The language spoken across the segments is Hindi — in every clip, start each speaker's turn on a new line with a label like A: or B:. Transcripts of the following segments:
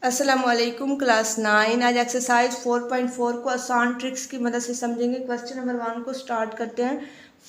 A: अस्सलामुअलैकुम क्लास 9 आज एक्सरसाइज 4.4 को आसान ट्रिक्स की मदद से समझेंगे। क्वेश्चन नंबर 1 को स्टार्ट करते हैं।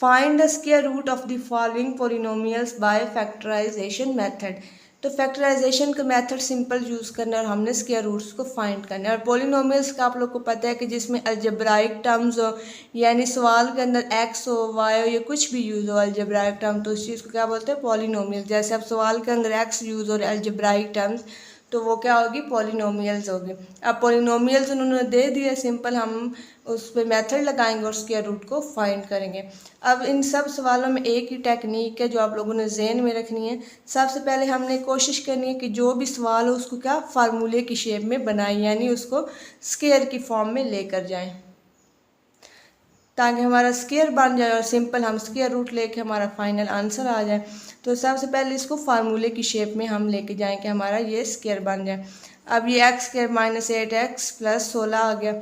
A: Find the square root of the following polynomials by factorisation method. तो फैक्टराइजेशन का मेथड सिंपल यूज़ करना है और हमने स्क्वायर रूट्स को फाइंड करना है। और पोलिनोमियल्स का आप लोग को पता है कि जिसमें अलजेब्राइक टर्म्स हो, यानी सवाल के अंदर एक्स हो, वाई हो या कुछ भी यूज़ हो अलजेब्राइक टर्म, तो उस चीज़ को क्या बोलते हैं? पोलिनोमियल। जैसे अब सवाल के अंदर एक्स यूज़ हो अलजेब्राइक टर्म्स तो वो क्या होगी? पॉलिनोमियल्स होगी। अब पॉलिनोमियल्स उन्होंने दे दिए, सिंपल हम उस पर मेथड लगाएंगे और स्क्वायर रूट को फाइंड करेंगे। अब इन सब सवालों में एक ही टेक्निक है जो आप लोगों ने जहन में रखनी है। सबसे पहले हमने कोशिश करनी है कि जो भी सवाल हो उसको क्या फार्मूले की शेप में बनाए, यानी उसको स्क्वायर की फॉर्म में लेकर जाएं ताकि हमारा स्क्वायर बन जाए और सिंपल हम स्क्वायर रूट लेके हमारा फाइनल आंसर आ जाए। तो सबसे पहले इसको फार्मूले की शेप में हम लेके जाएं कि हमारा ये स्क्वायर बन जाए। अब ये x square minus 8x plus 16 आ गया।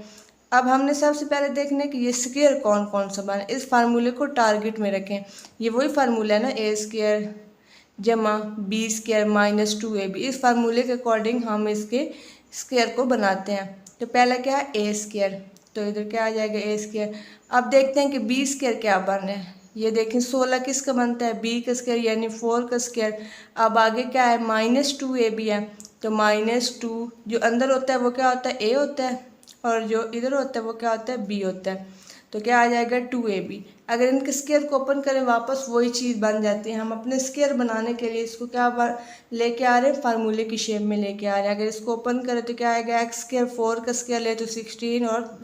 A: अब हमने सबसे पहले देखना है कि ये स्क्वायर कौन कौन सा बना। इस फार्मूले को टारगेट में रखें। ये वही फार्मूला है ना, ए स्क्वायर जमा बी स्क्वायर माइनस 2ab। इस फार्मूले के अकॉर्डिंग हम इसके स्क्वायर को बनाते हैं। तो पहला क्या है? ए स्क्वायर, तो इधर क्या आ जाएगा? ए स्क्वायर। अब देखते हैं कि बी स्क्वायर क्या बन रहा है। ये देखें 16 किसका बनता है? बी का स्क्वायर यानी 4 का स्क्वायर। अब आगे क्या है? माइनस 2ab है, तो माइनस 2 जो अंदर होता है वो क्या होता है? ए होता है, और जो इधर होता है वो क्या होता है? बी होता है। तो क्या आ जाएगा? 2ab। अगर इनके स्क्वायर को ओपन करें वापस वही चीज़ बन जाती है। हम अपने स्क्वायर बनाने के लिए इसको क्या लेके आ रहे हैं? फार्मूले की शेप में लेके आ रहे हैं। अगर इसको ओपन करें तो क्या आएगा? एक्स स्क्वायर 4 का स्क्वायर ले तो 16 और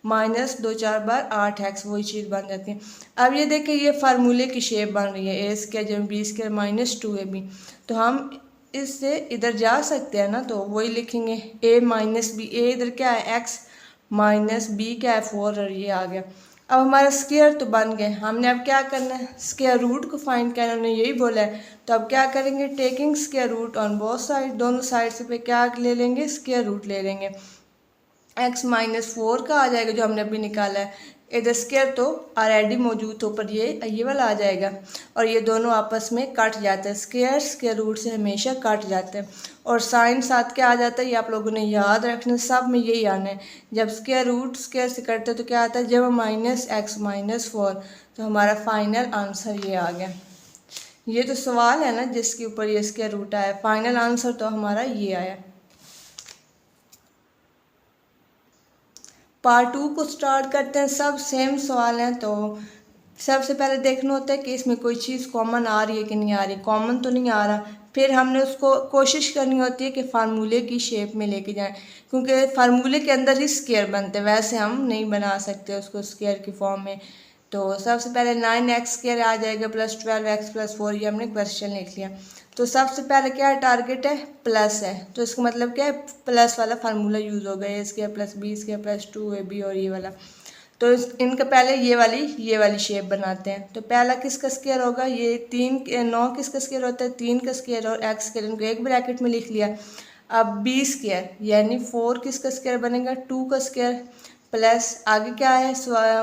A: माइनस 2 4 बार 8x, वही चीज़ बन जाती है। अब ये देखें ये फार्मूले की शेप बन रही है, ए स्क्वायर जब बी स्क्वायर माइनस 2ab। तो हम इससे इधर जा सकते हैं ना, तो वही लिखेंगे ए माइनस बी। ए इधर क्या है? एक्स माइनस बी क्या है? 4, और ये आ गया। अब हमारा स्क्वायर तो बन गए। हमने अब क्या करना है? स्क्वायर रूट को फाइंड करना, उन्होंने यही बोला है। तो अब क्या करेंगे? Taking square root on both side, दोनों साइड से पे क्या ले लेंगे? स्क्वायर रूट ले लेंगे। एक्स माइनस 4 का आ जाएगा जो हमने अभी निकाला है। इधर स्क्वायर तो ऑलरेडी मौजूद हो, पर ये वाला आ जाएगा और ये दोनों आपस में कट जाते हैं। स्क्वायर स्क्वायर रूट से हमेशा कट जाते हैं। और साइन साथ क्या आ जाता है? ये आप लोगों ने याद रखना, सब में यही आना है। जब स्क्वायर रूट स्क्वायर से कटते तो क्या आता है? जब माइनस एक्स माइनस 4। तो हमारा फाइनल आंसर ये आ गया। ये तो सवाल है ना जिसके ऊपर ये स्क्वायर रूट आया, फाइनल आंसर तो हमारा ये आया। पार्ट 2 को स्टार्ट करते हैं। सब सेम सवाल हैं, तो सबसे पहले देखना होता है कि इसमें कोई चीज़ कॉमन आ रही है कि नहीं आ रही। कॉमन तो नहीं आ रहा, फिर हमने उसको कोशिश करनी होती है कि फार्मूले की शेप में लेके जाएं, क्योंकि फार्मूले के अंदर ही स्क्वायर बनते हैं, वैसे हम नहीं बना सकते उसको स्क्वायर की फॉर्म में। तो सबसे पहले 9x स्क्वायर आ जाएगा प्लस 12x प्लस 4, ये हमने क्वेश्चन लिख लिया। तो सबसे पहले क्या है? टारगेट है प्लस है, तो इसका मतलब क्या है? प्लस वाला फार्मूला यूज़ होगा, A square plus B square plus 2ab और ये वाला। तो इनका पहले ये वाली शेप बनाते हैं। तो पहला किसका स्क्वायर होगा? ये 9 किसका स्क्वायर होता है? 3 का स्क्वायर और एक्स स्क्वायर, इनको एक ब्रैकेट में लिख लिया। अब बी स्क्वायर यानी 4 किसका स्क्वायर बनेगा? 2 का स्क्वायर, प्लस आगे क्या है?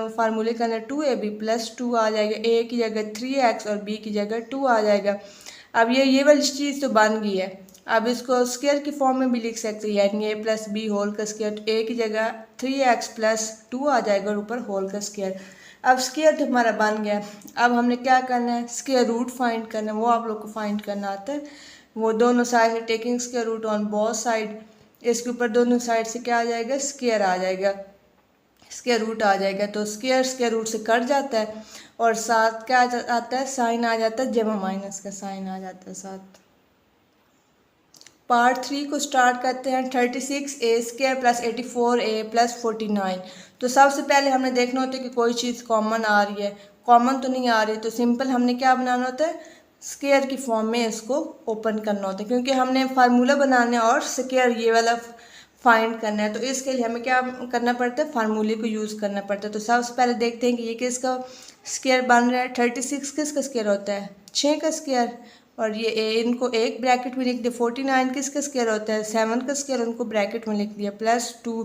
A: फार्मूले का अंदर 2ab प्लस 2 आ जाएगा। ए की जगह 3x और बी की जगह 2 आ जाएगा। अब ये वाली चीज़ तो बन गई है। अब इसको स्क्वायर की फॉर्म में भी लिख सकते हैं, यानी ए प्लस बी होल का स्क्वायर। तो ए की जगह 3x प्लस 2 आ जाएगा और ऊपर होल का स्क्वायर। अब स्क्वायर तो हमारा बन गया। अब हमने क्या करना है? स्क्वायर रूट फाइंड करना है। वो आप लोग को फाइंड करना आता है। वो दोनों साइड से taking square root on both side, इसके ऊपर दोनों साइड से क्या आ जाएगा? स्क्वायर आ जाएगा, स्क्वायर रूट आ जाएगा। तो स्क्वायर स्क्वायर रूट से कट जाता है और साथ क्या आता है? साइन आ जाता है, जमा माइनस का साइन आ जाता है साथ। पार्ट 3 को स्टार्ट करते हैं। 36a square plus 84a plus 49। तो सबसे पहले हमने देखना होता है कि कोई चीज़ कॉमन आ रही है। कॉमन तो नहीं आ रही, तो सिंपल हमने क्या बनाना होता है? स्क्वायर की फॉर्म में इसको ओपन करना होता है, क्योंकि हमने फार्मूला बनाना है और स्क्वायर ये वाला फाइंड करना है। तो इसके लिए हमें क्या करना पड़ता है? फार्मूले को यूज़ करना पड़ता है। तो सबसे पहले देखते हैं कि ये किसका स्क्वायर बन रहा है। 36 किसका स्क्वायर होता है? 6 का स्क्वायर, और ये इनको एक ब्रैकेट में लिख दिया। 49 किसका स्क्वायर होता है? 7 का स्क्वायर, उनको ब्रैकेट में लिख दिया प्लस 2।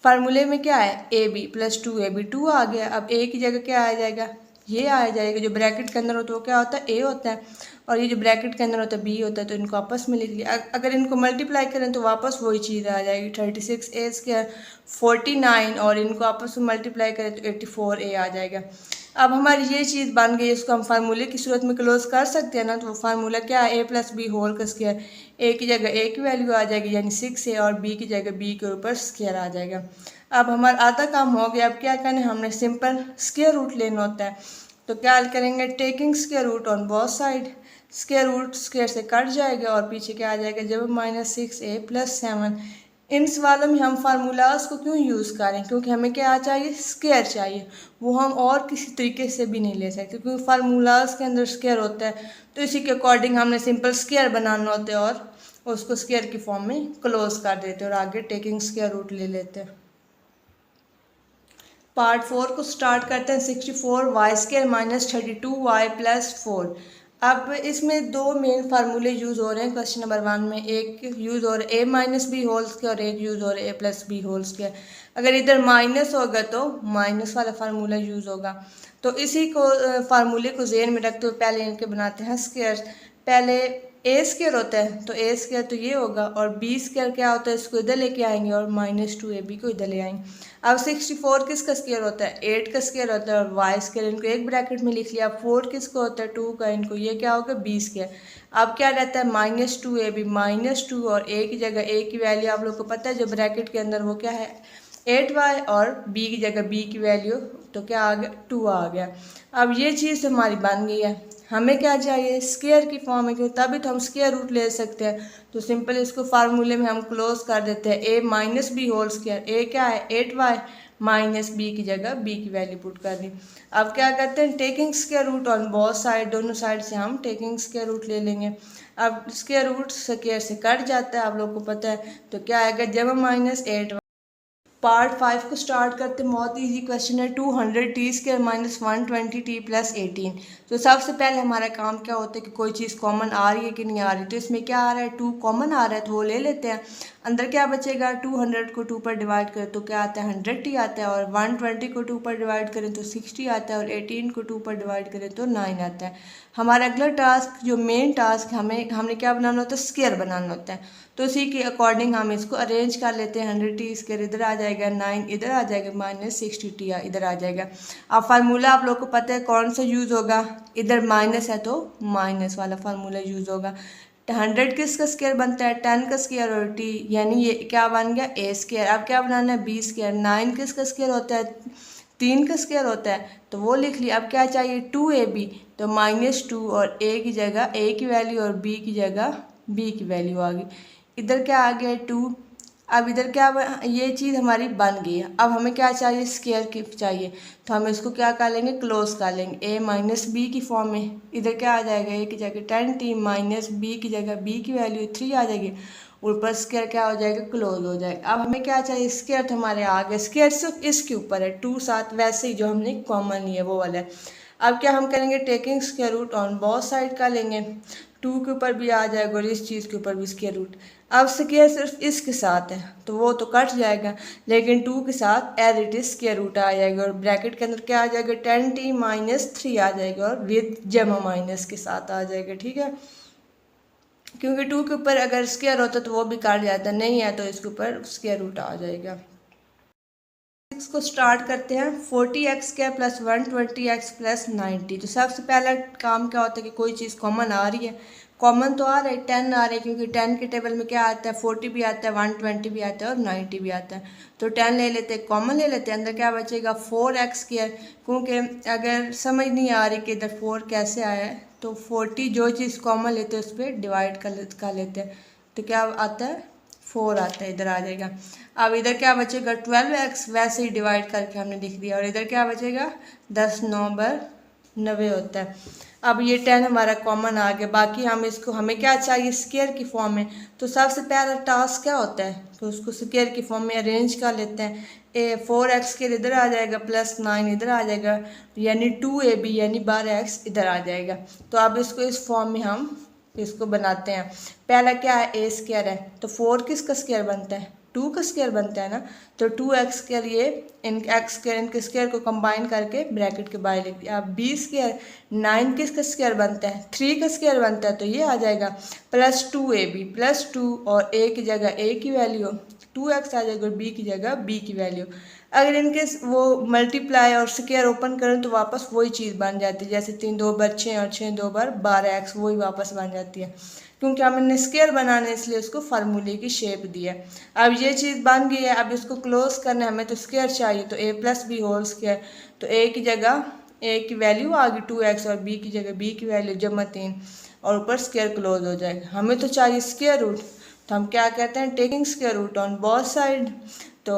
A: फार्मूले में क्या है? ab प्लस 2ab, 2 आ गया। अब a की जगह क्या आ जाएगा? ये आ जाएगा। जो ब्रैकेट के अंदर होता है वो क्या होता है, ए होता है, और ये जो ब्रैकेट के अंदर होता है बी होता है। तो इनको आपस में लिख लिया। अगर इनको मल्टीप्लाई करें तो वापस वही चीज़ आ जाएगी, 36a² 49, और इनको आपस में मल्टीप्लाई करें तो 84a आ जाएगा। अब हमारी ये चीज़ बन गई, इसको हम फार्मूले की सूरत में क्लोज कर सकते हैं ना। तो वो फार्मूला क्या है, a+b होल का स्क्वायर। ए की जगह ए की वैल्यू आ जाएगी यानी 6a, और बी की जगह बी के ऊपर स्क्वायर आ जाएगा। अब हमारा आधा काम हो गया। अब क्या करना है, हमने सिंपल स्क्वायर रूट लेना होता है। तो क्या करेंगे, taking square root on both side. Square root square से कट जाएगा और पीछे क्या आ जाएगा, जब -6a + 7। इन सवालों में हम फार्मूलाज को क्यों यूज़ करें, क्योंकि हमें क्या चाहिए, स्क्वायर चाहिए। वो हम और किसी तरीके से भी नहीं ले सकते, क्योंकि फार्मूलाज के अंदर स्क्वायर होता है। तो इसी के अकॉर्डिंग हमने सिंपल स्क्वायर बनाना होता है और उसको स्क्वायर की फॉर्म में क्लोज कर देते हैं और आगे टेकिंग स्क्वायर रूट ले लेते हैं। पार्ट 4 को स्टार्ट करते हैं। 64y² - 32y + 4। अब इसमें दो मेन फार्मूले यूज़ हो रहे हैं क्वेश्चन नंबर 1 में। एक यूज़ हो रहा है a - b होल स्क्वायर और एक यूज़ हो रहा है a+b होल स्क्वायर। अगर इधर माइनस होगा तो माइनस वाला फार्मूला यूज़ होगा। तो इसी को फार्मूले को ज़हन में रखते हुए पहले इनके बनाते हैं स्क्वायर। पहले a² होता है तो a² तो ये होगा, और b² क्या होता है, इसको इधर लेके आएंगे और -2ab को इधर ले आएंगे। अब 64 किसका स्क्वायर होता है, 8 का स्क्वायर होता है, और y², इनको एक ब्रैकेट में लिख लिया। 4 किसको होता है, 2 का, इनको ये क्या होगा, b²। अब क्या रहता है, -2ab -2, और a की जगह a की वैल्यू आप लोग को पता है जो ब्रैकेट के अंदर वो क्या है, 8y, और b की जगह b की वैल्यू तो क्या आ गया, 2 आ गया। अब ये चीज़ हमारी बन गई है। हमें क्या चाहिए, स्क्वायर की फॉर्म में, क्योंकि तभी तो हम स्क्वायर रूट ले सकते हैं। तो सिंपल इसको फार्मूले में हम क्लोज कर देते हैं। a - b whole square, a क्या है 8y, माइनस b की जगह b की वैल्यू पुट कर दी। अब क्या करते हैं, taking square root on both side, दोनों साइड से हम टेकिंग स्क्वायर रूट ले लेंगे। अब स्क्वायर रूट स्क्वायर से कट जाता है, आप लोग को पता है। तो क्या आएगा, जब -8। पार्ट 5 को स्टार्ट करते हैं। बहुत इजी क्वेश्चन है। 200t² - 120t + 18। तो सबसे पहले हमारा काम क्या होता है कि कोई चीज़ कॉमन आ रही है कि नहीं आ रही। तो इसमें क्या आ रहा है, 2 कॉमन आ रहा है तो वो ले लेते हैं। अंदर क्या बचेगा, 200 को 2 पर डिवाइड करें तो क्या आता है, 100t आता है, और 120 को 2 पर डिवाइड करें तो 60 आता है, और 18 को 2 पर डिवाइड करें तो 9 आता है। हमारा अगला टास्क, जो मेन टास्क, हमने क्या बनाना होता है, स्क्वायर बनाना होता है। तो उसी के अकॉर्डिंग हम इसको अरेंज कर लेते हैं। 100t² इधर आ जाएगा, 9 इधर आ जाएगा, -60t इधर आ जाएगा। अब फार्मूला आप लोग को पता है कौन सा यूज़ होगा, इधर माइनस है तो माइनस वाला फार्मूला यूज़ होगा। 100 किसका स्क्वायर बनता है, 10 का स्क्वायर, और t यानी ये क्या बन गया, a²। अब क्या बनाना है, b²। 9 किसका स्क्वायर होता है, 3 का स्क्वायर होता है, तो वो लिख लिया। अब क्या चाहिए, 2ab, तो -2, और a की जगह a की वैल्यू और b की जगह b की वैल्यू आ गई। इधर क्या आ गया, 2। अब इधर क्या, ये चीज़ हमारी बन गई है। अब हमें क्या चाहिए, स्क्वायर की चाहिए। तो हम इसको क्या कर लेंगे, क्लोज कर लेंगे। a - b की फॉर्म में इधर क्या आ जाएगा, a की जगह 10t माइनस b की जगह b की वैल्यू 3 आ जाएगी। ऊपर स्क्वायर क्या हो जाएगा, क्लोज हो जाएगा। अब हमें क्या चाहिए, स्क्वायर तो हमारे आ गए। स्क्वायर सिर्फ इसके ऊपर है, 2 साथ वैसे ही जो हमने कॉमन लिया वो वाला है। अब क्या हम करेंगे, taking square root on both side का लेंगे। 2 के ऊपर भी आ जाएगा और इस चीज़ के ऊपर भी स्क्वायर रूट। अब स्क्वायर सिर्फ इसके साथ है तो वो तो कट जाएगा, लेकिन 2 के साथ as it is square root आ जाएगा, और ब्रैकेट के अंदर क्या आ जाएगा, 10t - 3 आ जाएगा, और विद जमा माइनस के साथ आ जाएगा। ठीक है, क्योंकि 2 के ऊपर अगर स्क्वायर होता तो वो भी काट जाता, नहीं है तो इसके ऊपर स्क्वायर रूट आ जाएगा। इसको स्टार्ट करते हैं। 40x² + 120x + 90। तो सबसे पहला काम क्या होता है कि कोई चीज़ कॉमन आ रही है। कॉमन तो आ रहा है, 10 आ रहा है, क्योंकि 10 के टेबल में क्या आता है, 40 भी आता है, 120 भी आता है, और 90 भी आता है। तो 10 ले लेते हैं, कॉमन ले लेते हैं। अंदर क्या बचेगा, 4x²। क्योंकि अगर समझ नहीं आ रही कि इधर 4 कैसे आया है, तो 40 जो चीज़ कॉमन लेते हैं उस पर डिवाइड कर लेते हैं, तो क्या आता है, 4 आता है, इधर आ जाएगा। अब इधर क्या बचेगा, 12x, वैसे ही डिवाइड करके हमने लिख दिया, और इधर क्या बचेगा, 10 9 बर 90 होता है। अब ये 10 हमारा कॉमन आ गया। बाकी हम इसको, हमें क्या चाहिए, स्क्वायर की फॉर्म में। तो सबसे पहला टास्क क्या होता है, तो उसको स्क्वायर की फॉर्म में अरेंज कर लेते हैं। 4x² इधर आ जाएगा, +9 इधर आ जाएगा, यानी 2ab यानी 12x इधर आ जाएगा। तो अब इसको इस फॉर्म में हम इसको बनाते हैं। पहला क्या है, a² है, तो 4 किसका स्क्वायर बनता है, 2 का स्क्वायर बनता है ना, तो 2x स्क्वायर ये x स्क्वायर इनके स्क्वायर को कंबाइन करके ब्रैकेट के बाहर लिख दिया। अब b स्क्वायर 9 किसका स्क्वायर बनता है, 3 का स्क्वायर बनता है, तो ये आ जाएगा प्लस 2ab प्लस 2 और a की जगह a की वैल्यू 2x आ जाएगा और b की जगह b की वैल्यू। अगर इनके वो मल्टीप्लाई और स्क्वायर ओपन करें तो वापस वही चीज़ बन जाती है, जैसे 3 2 बार 6 और 6 2 बार 12x वही वापस बन जाती है, क्योंकि हमने स्क्वायर बनाना है इसलिए उसको फार्मूले की शेप दी है। अब ये चीज़ बन गई है, अब इसको क्लोज करना है हमें, तो स्क्वायर चाहिए, तो a plus b whole square, तो a की जगह a की वैल्यू आ गई 2x और b की जगह b की वैल्यू जमा 3 और ऊपर स्क्वायर क्लोज हो जाएगा। हमें तो चाहिए स्क्वायर रूट, तो हम क्या कहते हैं, taking square root on both side. तो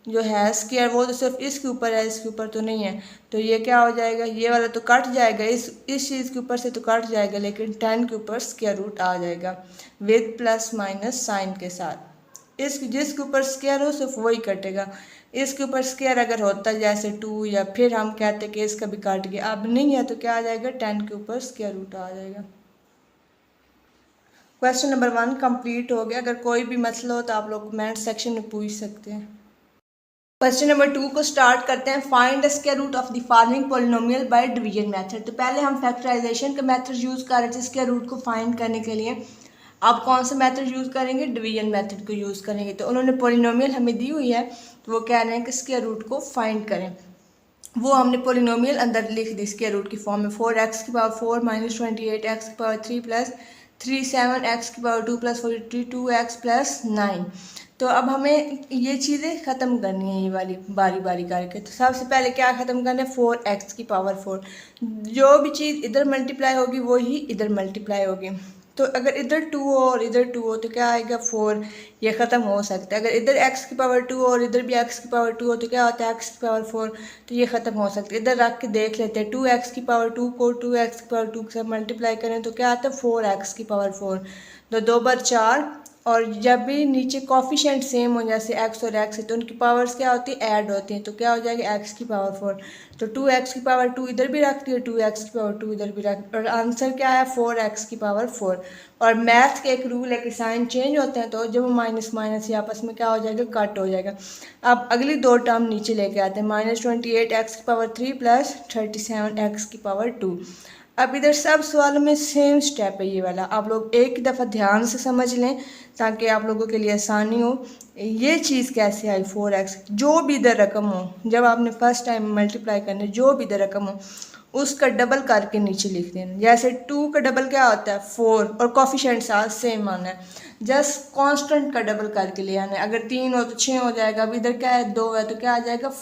A: जो है स्क्वायर वो तो सिर्फ इसके ऊपर है, इसके ऊपर तो नहीं है, तो ये क्या हो जाएगा, ये वाला तो कट जाएगा, इस चीज़ के ऊपर से तो कट जाएगा, लेकिन 10 के ऊपर स्क्वायर रूट आ जाएगा विद प्लस माइनस साइन के साथ। इस जिसके ऊपर स्क्वायर हो सिर्फ वही कटेगा, इसके ऊपर स्क्वायर अगर होता जैसे 2 या फिर हम कहते कि इसका भी काट गया, अब नहीं है तो क्या आ जाएगा, 10 के ऊपर स्क्वायर रूट आ जाएगा। क्वेश्चन नंबर 1 कंप्लीट हो गया। अगर कोई भी मसला हो तो आप लोग कमेंट सेक्शन में पूछ सकते हैं। क्वेश्चन नंबर 2 को स्टार्ट करते हैं। Find the square root of the following polynomial by division method. तो पहले हम फैक्टराइजेशन का मेथड यूज़ कर रहे थे स्क्वायर रूट को फाइंड करने के लिए। अब कौन सा मेथड यूज़ करेंगे, डिवीजन मेथड को यूज़ करेंगे। तो उन्होंने पॉलिनोमियल हमें दी हुई है, तो वो कह रहे हैं कि स्क्वायर रूट को फाइंड करें। वो हमने पॉलिनोमियल अंदर लिख दी स्क्वायर रूट की फॉर्म में, 4x की पावर 4 माइनस 28x की पावर 3 प्लस 3 7x की पावर 2 प्लस 42x प्लस 9। तो अब हमें ये चीज़ें ख़त्म करनी है, ये वाली बारी बारी करके। तो सबसे पहले क्या ख़त्म करना है, 4x की पावर 4। जो भी चीज़ इधर मल्टीप्लाई होगी वो ही इधर मल्टीप्लाई होगी। तो अगर इधर 2 हो और इधर 2 हो तो क्या आएगा, 4। ये ख़त्म हो सकता है। अगर इधर x की पावर 2 और इधर भी x की पावर 2 हो तो क्या होता है, x की पावर 4। तो ये ख़त्म हो सकता है। इधर रख के देख लेते हैं, 2x की पावर 2 को 2x की पावर 2 के साथ मल्टीप्लाई करें तो क्या आता है, 4x की पावर 4। तो 2 बार 4, और जब भी नीचे कॉफिशेंट सेम हो जैसे x और x है तो उनकी पावर्स क्या होती है, ऐड होती हैं। तो क्या हो जाएगा, x की पावर 4। तो 2x की पावर 2 इधर भी रख दिए, 2x की पावर 2 इधर भी रख, और आंसर क्या है, 4x की पावर 4। और मैथ्स का एक रूल है कि साइन चेंज होते हैं, तो जब माइनस माइनस ये आपस में क्या हो जाएगा, कट हो जाएगा। अब अगली दो टर्म नीचे लेके आते हैं, माइनस 28x की पावर 3 प्लस 37x की पावर 2। अब इधर सब सवालों में सेम स्टेप है ये वाला, आप लोग एक दफ़ा ध्यान से समझ लें ताकि आप लोगों के लिए आसानी हो। ये चीज़ कैसे आई, 4x, जो भी इधर रकम हो, जब आपने फर्स्ट टाइम मल्टीप्लाई करने जो भी इधर रकम हो उसका डबल करके नीचे लिख देना। जैसे 2 का डबल क्या होता है, 4, और कोफिशिएंट साथ सेम आना है, जस्ट कांस्टेंट का डबल करके ले आना है। अगर 3 हो तो 6 हो जाएगा, अब इधर क्या है, 2 है तो क्या आ जाएगा,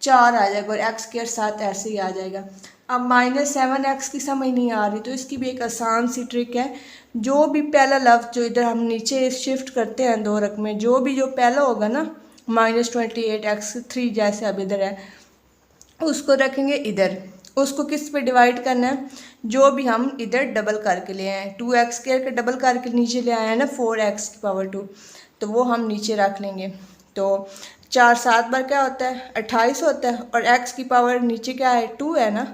A: 4 आ जाएगा, और x के साथ ऐसे ही आ जाएगा। अब -7x की समझ नहीं आ रही तो इसकी भी एक आसान सी ट्रिक है। जो भी पहला लफ्ज़ जो इधर हम नीचे शिफ्ट करते हैं दो रकमें, जो पहला होगा ना, -28x 3 जैसे अब इधर है, उसको रखेंगे इधर। उसको किस पे डिवाइड करना है, जो भी हम इधर डबल करके ले आए, 2x स्क्वायर का डबल करके नीचे ले आए हैं ना, 4x की पावर 2, तो वो हम नीचे रख लेंगे। तो 4 7 बार क्या होता है, 28 होता है, और x की पावर नीचे क्या है, 2 है ना,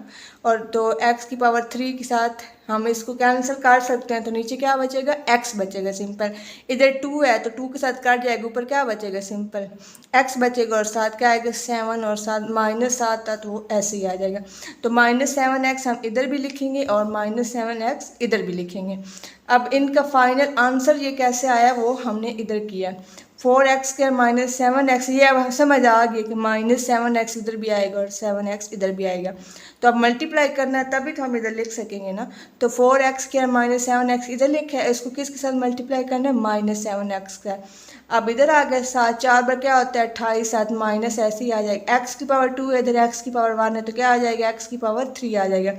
A: और तो x की पावर 3 के साथ हम इसको कैंसिल कर सकते हैं, तो नीचे क्या बचेगा, x बचेगा सिंपल। इधर 2 है तो 2 के साथ कट जाएगा, ऊपर क्या बचेगा, सिंपल x बचेगा, और साथ क्या आएगा, 7, और साथ -7 था तो वो ऐसे ही आ जाएगा। तो -7x हम इधर भी लिखेंगे और -7x इधर भी लिखेंगे। अब इनका फाइनल आंसर ये कैसे आया वो हमने इधर किया, 4x स्क्वायर -7x, ये अब समझ आ गया कि -7x इधर भी आएगा और 7x इधर भी आएगा। तो अब मल्टीप्लाई करना है तभी तो हम इधर लिख सकेंगे ना। तो 4x स्क्वायर -7x इधर लिखा है, इसको किसके साथ मल्टीप्लाई करना है, -7x स्क्वायर। अब इधर आ गए 7, 4 बार क्या होता है, 28, 7 माइनस ऐसे ही आ जाएगा। x की पावर 2 है, इधर x की पावर 1 है, तो क्या आ जाएगा, x की पावर 3 आ जाएगा।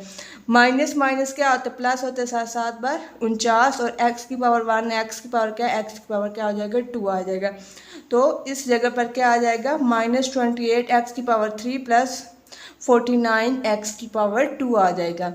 A: माइनस माइनस क्या होता है, प्लस होता है, 7 7 बार 49, और x की पावर 1 है, x की पावर क्या है, x की पावर क्या आ जाएगा, 2 आ जाएगा। तो इस जगह पर क्या आ जाएगा, -28x की पावर 3 प्लस 49x की पावर 2 आ जाएगा।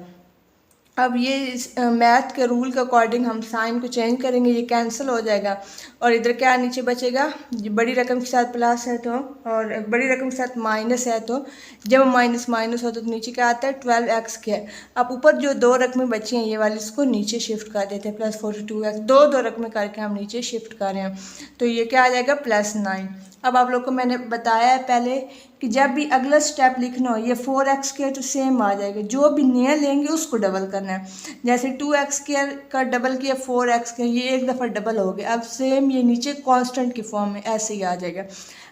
A: अब ये मैथ के रूल के अकॉर्डिंग हम साइन को चेंज करेंगे, ये कैंसिल हो जाएगा और इधर क्या नीचे बचेगा, बड़ी रकम के साथ प्लस है तो और बड़ी रकम के साथ माइनस है तो जब माइनस माइनस होता है तो नीचे क्या आता है 12x²। अब ऊपर जो दो रकमें बची हैं ये वाली इसको नीचे शिफ्ट कर देते हैं +42x, दो दो रकमें करके हम नीचे शिफ्ट कर रहे हैं तो ये क्या आ जाएगा +9। अब आप लोग को मैंने बताया है पहले कि जब भी अगला स्टेप लिखना हो ये 4x² तो सेम आ जाएगा, जो भी नया लेंगे उसको डबल करना है। जैसे 2x² का डबल किया 4x², ये एक दफ़ा डबल हो गया, अब सेम ये नीचे कांस्टेंट की फॉर्म में ऐसे ही आ जाएगा।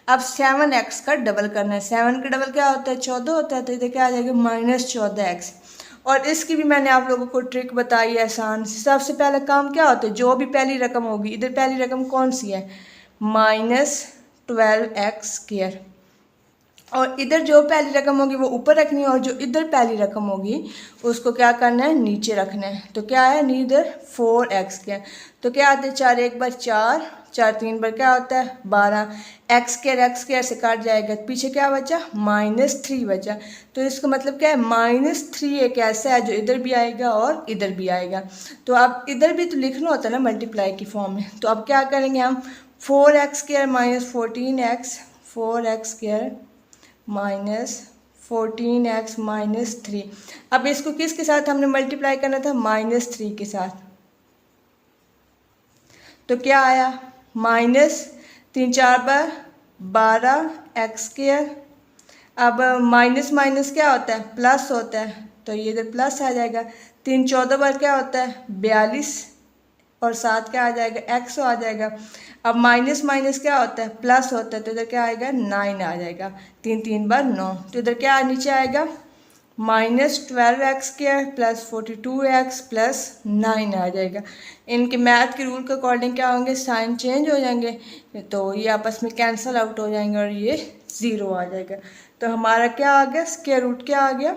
A: अब 7x का डबल करना है, 7 का डबल क्या होता है 14 होता है, तो इधर क्या आ जाएगा -14x। और इसकी भी मैंने आप लोगों को ट्रिक बताई है आसान। सबसे पहले काम क्या होता है, जो भी पहली रकम होगी, इधर पहली रकम कौन सी है -12x², और इधर जो पहली रकम होगी वो ऊपर रखनी है और जो इधर पहली रकम होगी उसको क्या करना है नीचे रखना है। तो क्या है इधर 4x², तो क्या आता है 4 एक बार 4, 4 3 बार क्या होता है 12, x² से काट जाएगा, पीछे क्या बचा -3 बचा। तो इसका मतलब क्या है -3 एक ऐसा है जो इधर भी आएगा और इधर भी आएगा। तो अब इधर भी तो लिखना होता है ना मल्टीप्लाई की फॉर्म में, तो अब क्या करेंगे हम 4x² -14x, 4x² -14x -3। अब इसको किसके साथ हमने मल्टीप्लाई करना था -3 के साथ, तो क्या आया -3 4 बार 12x²। अब माइनस माइनस क्या होता है प्लस होता है, तो ये इधर प्लस आ जाएगा। 3 14 बार क्या होता है 42 और 7 क्या आ जाएगा x आ जाएगा। अब माइनस माइनस क्या होता है प्लस होता है, तो इधर क्या आएगा 9 आ जाएगा, 3 3 बार 9, तो इधर क्या नीचे आएगा -12x² +42x +9 आ जाएगा। इनके मैथ के रूल के अकॉर्डिंग क्या होंगे साइन चेंज हो जाएंगे, तो ये आपस में कैंसिल आउट हो जाएंगे और ये 0 आ जाएगा। तो हमारा क्या आ गया स्क्वायर रूट क्या आ गया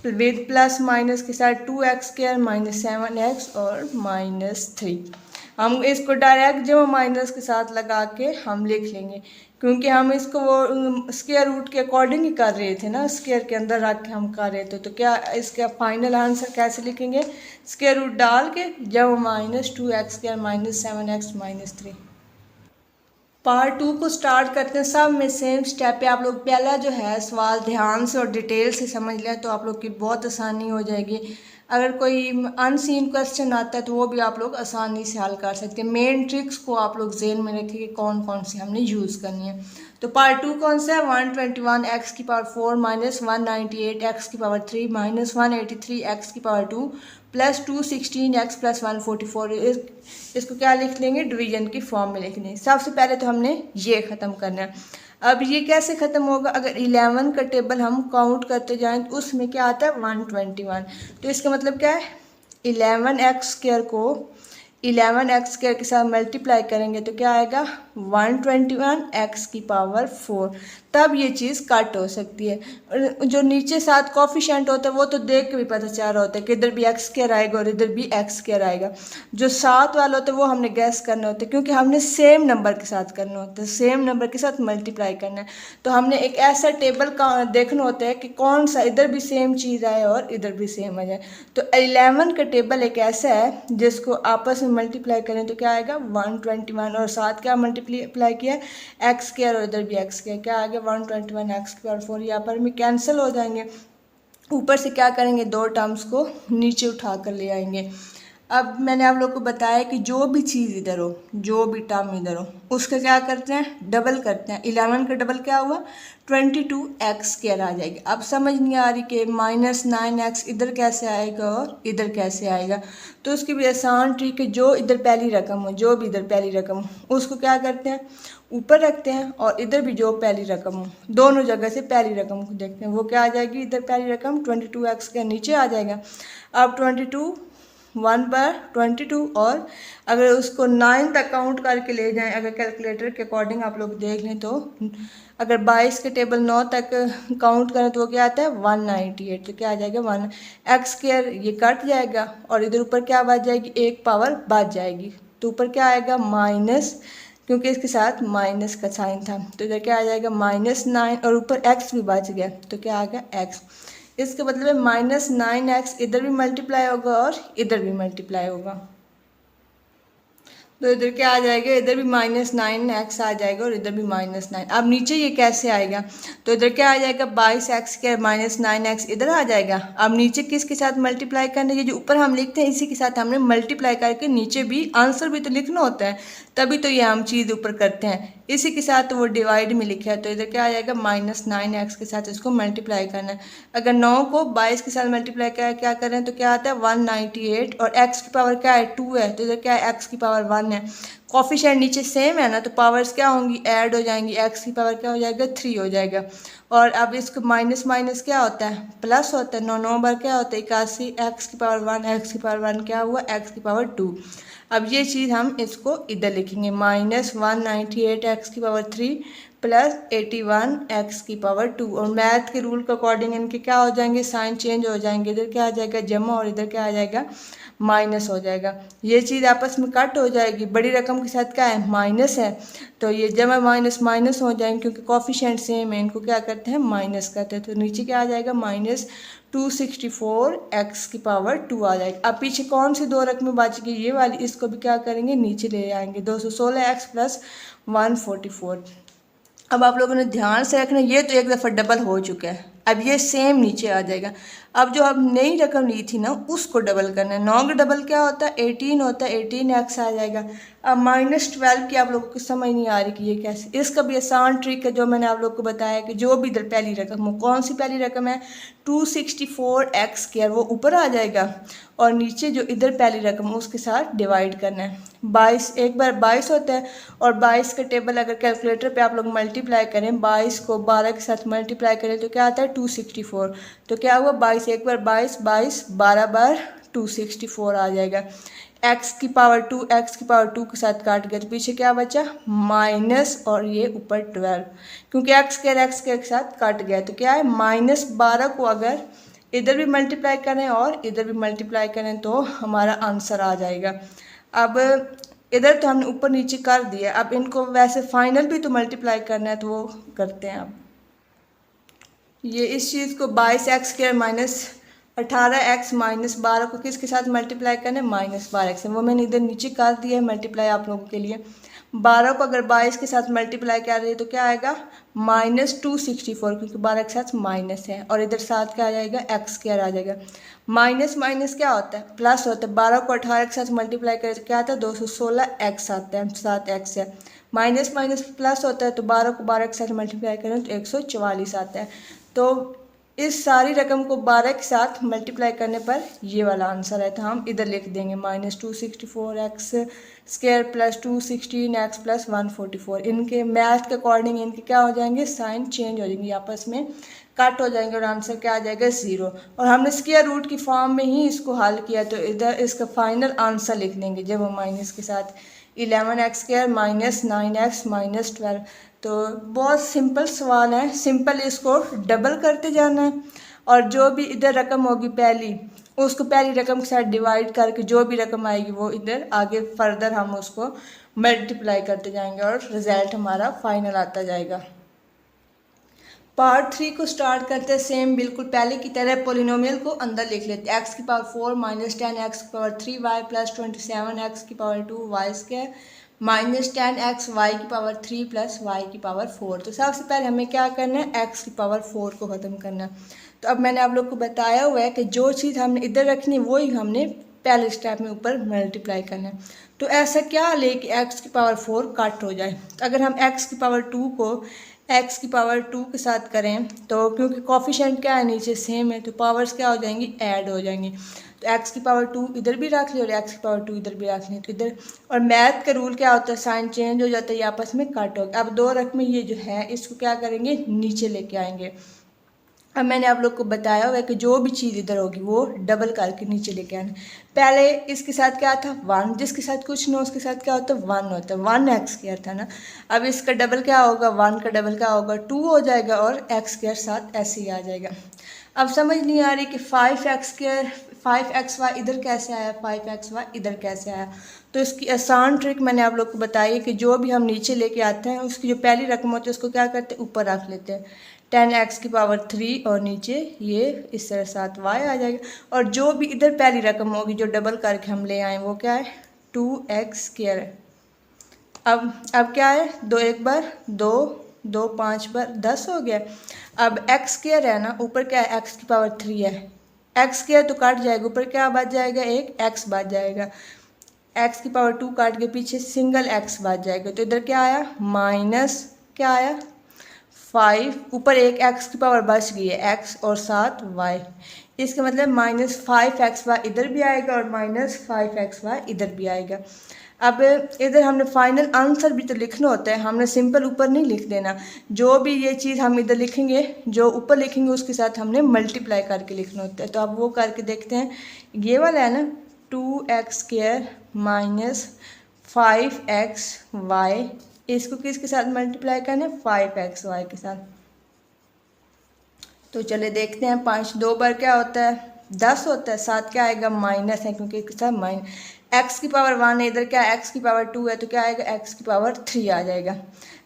A: विद प्लस माइनस के साथ 2x² -7x और -3। हम इसको डायरेक्ट जब माइनस के साथ लगा के हम लिख लेंगे, क्योंकि हम इसको वो स्क्वायर रूट के अकॉर्डिंग ही कर रहे थे ना, स्क्वायर के अंदर रख के हम कर रहे थे। तो क्या इसका फाइनल आंसर कैसे लिखेंगे स्क्वायर रूट डाल के जब -2x² -7x -3। पार्ट 2 को स्टार्ट करते हैं। सब में सेम स्टेप पे आप लोग पहला जो है सवाल ध्यान से और डिटेल से समझ लें तो आप लोग की बहुत आसानी हो जाएगी। अगर कोई अनसीन क्वेश्चन आता है तो वो भी आप लोग आसानी से हल कर सकते हैं। मेन ट्रिक्स को आप लोग ज़हन में रखिए कि कौन कौन सी हमने यूज़ करनी है। तो पार्ट 2 कौन सा है 121x⁴ -198x⁻³ -183x⁻2 +216x +144। इसको क्या लिख लेंगे डिवीजन की फॉर्म में लिख लेंगे। सबसे पहले तो हमने ये ख़त्म करना है। अब ये कैसे ख़त्म होगा, अगर 11 का टेबल हम काउंट करते जाएं तो उसमें क्या आता है 121। तो इसका मतलब क्या है 11x² को 11x² के साथ मल्टीप्लाई करेंगे तो क्या आएगा 121x⁴। तब ये चीज़ कट हो सकती है। और जो नीचे साथ कोफिशिएंट होता है वो तो देख के भी पता चल रहा होता है कि इधर भी x² आएगा और इधर भी x² आएगा। जो साथ वाला होता है वो हमने गैस करना होता है, क्योंकि हमने सेम नंबर के साथ करना होता है, सेम नंबर के साथ मल्टीप्लाई करना है। तो हमने एक ऐसा टेबल का देखना होता है कि कौन सा इधर भी सेम चीज़ आए और इधर भी सेम आ जाए। तो 11 का टेबल एक ऐसा है जिसको आपस में मल्टीप्लाई करें तो क्या आएगा 121 और साथ क्या मल्टीप्लाई किया x² और इधर भी x², क्या आ गया 121x⁴। यहाँ पर भी कैंसिल हो जाएंगे। ऊपर से क्या करेंगे दो टर्म्स को नीचे उठा कर ले आएंगे। अब मैंने आप लोग को बताया कि जो भी चीज़ इधर हो, जो भी टर्म इधर हो, उसका क्या करते हैं डबल करते हैं। 11 का डबल क्या हुआ 22x² आ जाएगी। अब समझ नहीं आ रही कि -9x इधर कैसे आएगा और इधर कैसे आएगा, तो उसकी भी आसान ट्रिक है। जो इधर पहली रकम हो, जो भी इधर पहली रकम हो, उसको क्या करते हैं ऊपर रखते हैं और इधर भी जो पहली रकम हो, दोनों जगह से पहली रकम को देखते हैं। वो क्या आ जाएगी इधर पहली रकम 22x के नीचे आ जाएगा। अब 22 1 बार 22 और अगर उसको 9 तक काउंट करके ले जाएं, अगर कैलकुलेटर के अकॉर्डिंग आप लोग देख लें तो अगर 22 के टेबल 9 तक काउंट करें तो वो क्या आता है 198। तो क्या आ जाएगा 1x², ये कट जाएगा और इधर ऊपर क्या बच जाएगी एक पावर बच जाएगी। तो ऊपर क्या आएगा माइनस, क्योंकि इसके साथ माइनस का साइन था, तो इधर क्या आ जाएगा -9 और ऊपर x भी बच गया तो क्या आ गया x। इसका मतलब है -9x इधर भी मल्टीप्लाई होगा और इधर भी मल्टीप्लाई होगा, तो इधर क्या आ जाएगा, इधर भी -9x आ जाएगा और इधर भी -9। अब नीचे ये कैसे आएगा, तो इधर क्या आ जाएगा 22x² -9x इधर आ जाएगा। अब नीचे किसके साथ मल्टीप्लाई करना है, ये जो ऊपर हम लिखते हैं इसी के साथ हमने मल्टीप्लाई करके नीचे भी आंसर भी तो लिखना होता है, तभी तो ये हम चीज़ ऊपर करते हैं, इसी के साथ वो डिवाइड में लिखा है। तो इधर क्या आ जाएगा -9x के साथ इसको मल्टीप्लाई करना है। अगर 9 को 22 के साथ मल्टीप्लाई क्या करें तो क्या आता है 198, और x की पावर क्या है 2 है, तो इधर क्या है x की पावर 1 है। कोफिशिएंट नीचे सेम है ना, तो पावर्स क्या होंगी ऐड हो जाएंगी, x की पावर क्या हो जाएगा 3 हो जाएगा। और अब इसको माइनस माइनस क्या होता है प्लस होता है, 9 बार क्या होता है 81, x की पावर 1, x की पावर 1 क्या हुआ x की पावर 2। अब ये चीज़ हम इसको इधर लिखेंगे -198 x की पावर 3 प्लस 81 x की पावर 2, और मैथ के रूल के अकॉर्डिंग इनके क्या हो जाएंगे साइन चेंज हो जाएंगे, इधर क्या आ जाएगा जमा और इधर क्या आ जाएगा माइनस हो जाएगा। ये चीज़ आपस में कट हो जाएगी, बड़ी रकम के साथ क्या है माइनस है, तो ये जमा माइनस माइनस हो जाएंगे क्योंकि कोफिशिएंट सेम है, इनको क्या करते हैं माइनस करते हैं। तो नीचे क्या आ जाएगा -264 x की पावर 2 आ जाएगी। अब पीछे कौन सी दो रकमें बच गई, ये वाली, इसको भी क्या करेंगे नीचे ले आएंगे 216x प्लस 144। अब आप लोगों ने ध्यान से रखना, ये तो एक दफ़ा डबल हो चुका है, अब ये सेम नीचे आ जाएगा। अब जो हम नई रकम ली थी ना उसको डबल करना है, 9 का डबल क्या होता है 18 होता है, 18x आ जाएगा। अब -12 की आप लोगों को समझ नहीं आ रही कि ये कैसे, इसका भी आसान ट्रिक है जो मैंने आप लोग को बताया कि जो भी इधर पहली रकम हो, कौन सी पहली रकम है 264x², वो ऊपर आ जाएगा और नीचे जो इधर पहली रकम है उसके साथ डिवाइड करना है। 22 एक बार 22 होता है, और 22 का टेबल अगर कैलकुलेटर पे आप लोग मल्टीप्लाई करें, 22 को 12 के साथ मल्टीप्लाई करें तो क्या आता है 264, तो क्या हुआ 22 एक बार 22 22 12 बार 264 आ जाएगा। x की पावर 2 x की पावर 2 के साथ काट गया तो पीछे क्या बचा माइनस, और ये ऊपर 12 क्योंकि x के साथ काट गया तो क्या है -12 को अगर इधर भी मल्टीप्लाई करें और इधर भी मल्टीप्लाई करें तो हमारा आंसर आ जाएगा। अब इधर तो हमने ऊपर नीचे कर दिया, अब इनको वैसे फाइनल भी तो मल्टीप्लाई करना है तो वो करते हैं। अब ये इस चीज़ को 22x² -18x -12 को किसके साथ मल्टीप्लाई करना है -12x से, वो मैंने इधर नीचे कर दिया है मल्टीप्लाई आप लोगों के लिए। 12 को अगर 22 के साथ मल्टीप्लाई कर रही है तो क्या आएगा -264 क्योंकि 12 के साथ माइनस है, और इधर साथ क्या आ जाएगा x² आ जाएगा। माइनस माइनस क्या होता है प्लस होता है, 12 को 18 के साथ मल्टीप्लाई करें तो क्या आता है 216x आता है, 7x है। माइनस माइनस प्लस होता है तो 12 को 12 के साथ मल्टीप्लाई करें तो 144 आता है। तो इस सारी रकम को 12 के साथ मल्टीप्लाई करने पर ये वाला आंसर है, तो हम इधर लिख देंगे -264x² प्लस 216x प्लस 144। इनके मैथ के अकॉर्डिंग इनके क्या हो जाएंगे साइन चेंज हो जाएंगे, आपस में कट हो जाएंगे और आंसर क्या आ जाएगा 0। और हमने स्क्वायर रूट की फॉर्म में ही इसको हल किया, तो इधर इसका फाइनल आंसर लिख देंगे जब हम माइनस के साथ 11x² -9x -12। तो बहुत सिंपल सवाल है, सिंपल इसको डबल करते जाना है, और जो भी इधर रकम होगी पहली उसको पहली रकम के साथ डिवाइड करके जो भी रकम आएगी वो इधर आगे फर्दर हम उसको मल्टीप्लाई करते जाएंगे और रिजल्ट हमारा फाइनल आता जाएगा। पार्ट 3 को स्टार्ट करते हैं सेम बिल्कुल पहले की तरह, पोलिनोमियल को अंदर लिख लेते हैं। x की पावर 4 -10x की पावर 3y प्लस 27x की पावर 2y² -10x y की पावर 3 प्लस y की पावर 4। तो सबसे पहले हमें क्या करना है x की पावर 4 को ख़त्म करना है। तो अब मैंने आप लोग को बताया हुआ है कि जो चीज़ हमने इधर रखनी है वही हमने पहले स्टेप में ऊपर मल्टीप्लाई करना है। तो ऐसा क्या ले कि x की पावर 4 कट हो जाए, तो अगर हम x की पावर 2 को x की पावर 2 के साथ करें तो क्योंकि कोफिशिएंट क्या है नीचे सेम है तो पावर्स क्या हो जाएंगी ऐड हो जाएंगी, तो x की पावर 2 इधर भी रख ली और x की पावर 2 इधर भी रख ली, तो इधर और मैथ का रूल क्या होता है साइन चेंज हो जाता है, ये आपस में कट हो गया। अब दो रकमें ये जो है इसको क्या करेंगे नीचे लेके आएंगे। अब मैंने आप लोग को बताया हुआ है कि जो भी चीज़ इधर होगी वो डबल करके नीचे लेके आना। पहले इसके साथ क्या था 1, जिसके साथ कुछ ना उसके साथ क्या होता है 1 होता है, 1x² था ना। अब इसका डबल क्या होगा 1 का डबल क्या होगा 2 हो जाएगा और x² साथ ऐसे ही आ जाएगा। अब समझ नहीं आ रही कि 5xy इधर कैसे आया 5xy इधर कैसे आया, तो इसकी आसान ट्रिक मैंने आप लोग को बताई कि जो भी हम नीचे लेके आते हैं उसकी जो पहली रकम होती है उसको क्या करते हैं ऊपर रख लेते हैं। 10x की पावर 3 और नीचे ये इस तरह साथ y आ जाएगा। और जो भी इधर पहली रकम होगी जो डबल करके हम ले आए वो क्या है 2x² है। अब क्या है 2 एक बार 2 2 5 बार 10 हो गया। अब x² है ना, ऊपर क्या है x की पावर 3 है, x² तो काट जाएगा, ऊपर क्या बच जाएगा एक x बच जाएगा, x की पावर 2 काट के पीछे सिंगल x बच जाएगा। तो इधर क्या आया माइनस क्या आया 5, ऊपर एक x की पावर बच गई है x और साथ y, इसका मतलब -5xy इधर भी आएगा और -5xy इधर भी आएगा। अब इधर हमने फाइनल आंसर भी तो लिखना होता है, हमने सिंपल ऊपर नहीं लिख देना, जो भी ये चीज़ हम इधर लिखेंगे जो ऊपर लिखेंगे उसके साथ हमने मल्टीप्लाई करके लिखना होता है। तो अब वो करके देखते हैं। ये वाला है ना 2x² माइनस 5xy, इसको किसके साथ मल्टीप्लाई करना है 5xy के साथ। तो चले देखते हैं। 5 2 बार क्या होता है 10 होता है, साथ क्या आएगा माइनस है क्योंकि इसके साथ x की पावर 1 है, इधर क्या x की पावर 2 है तो क्या आएगा x की पावर 3 आ जाएगा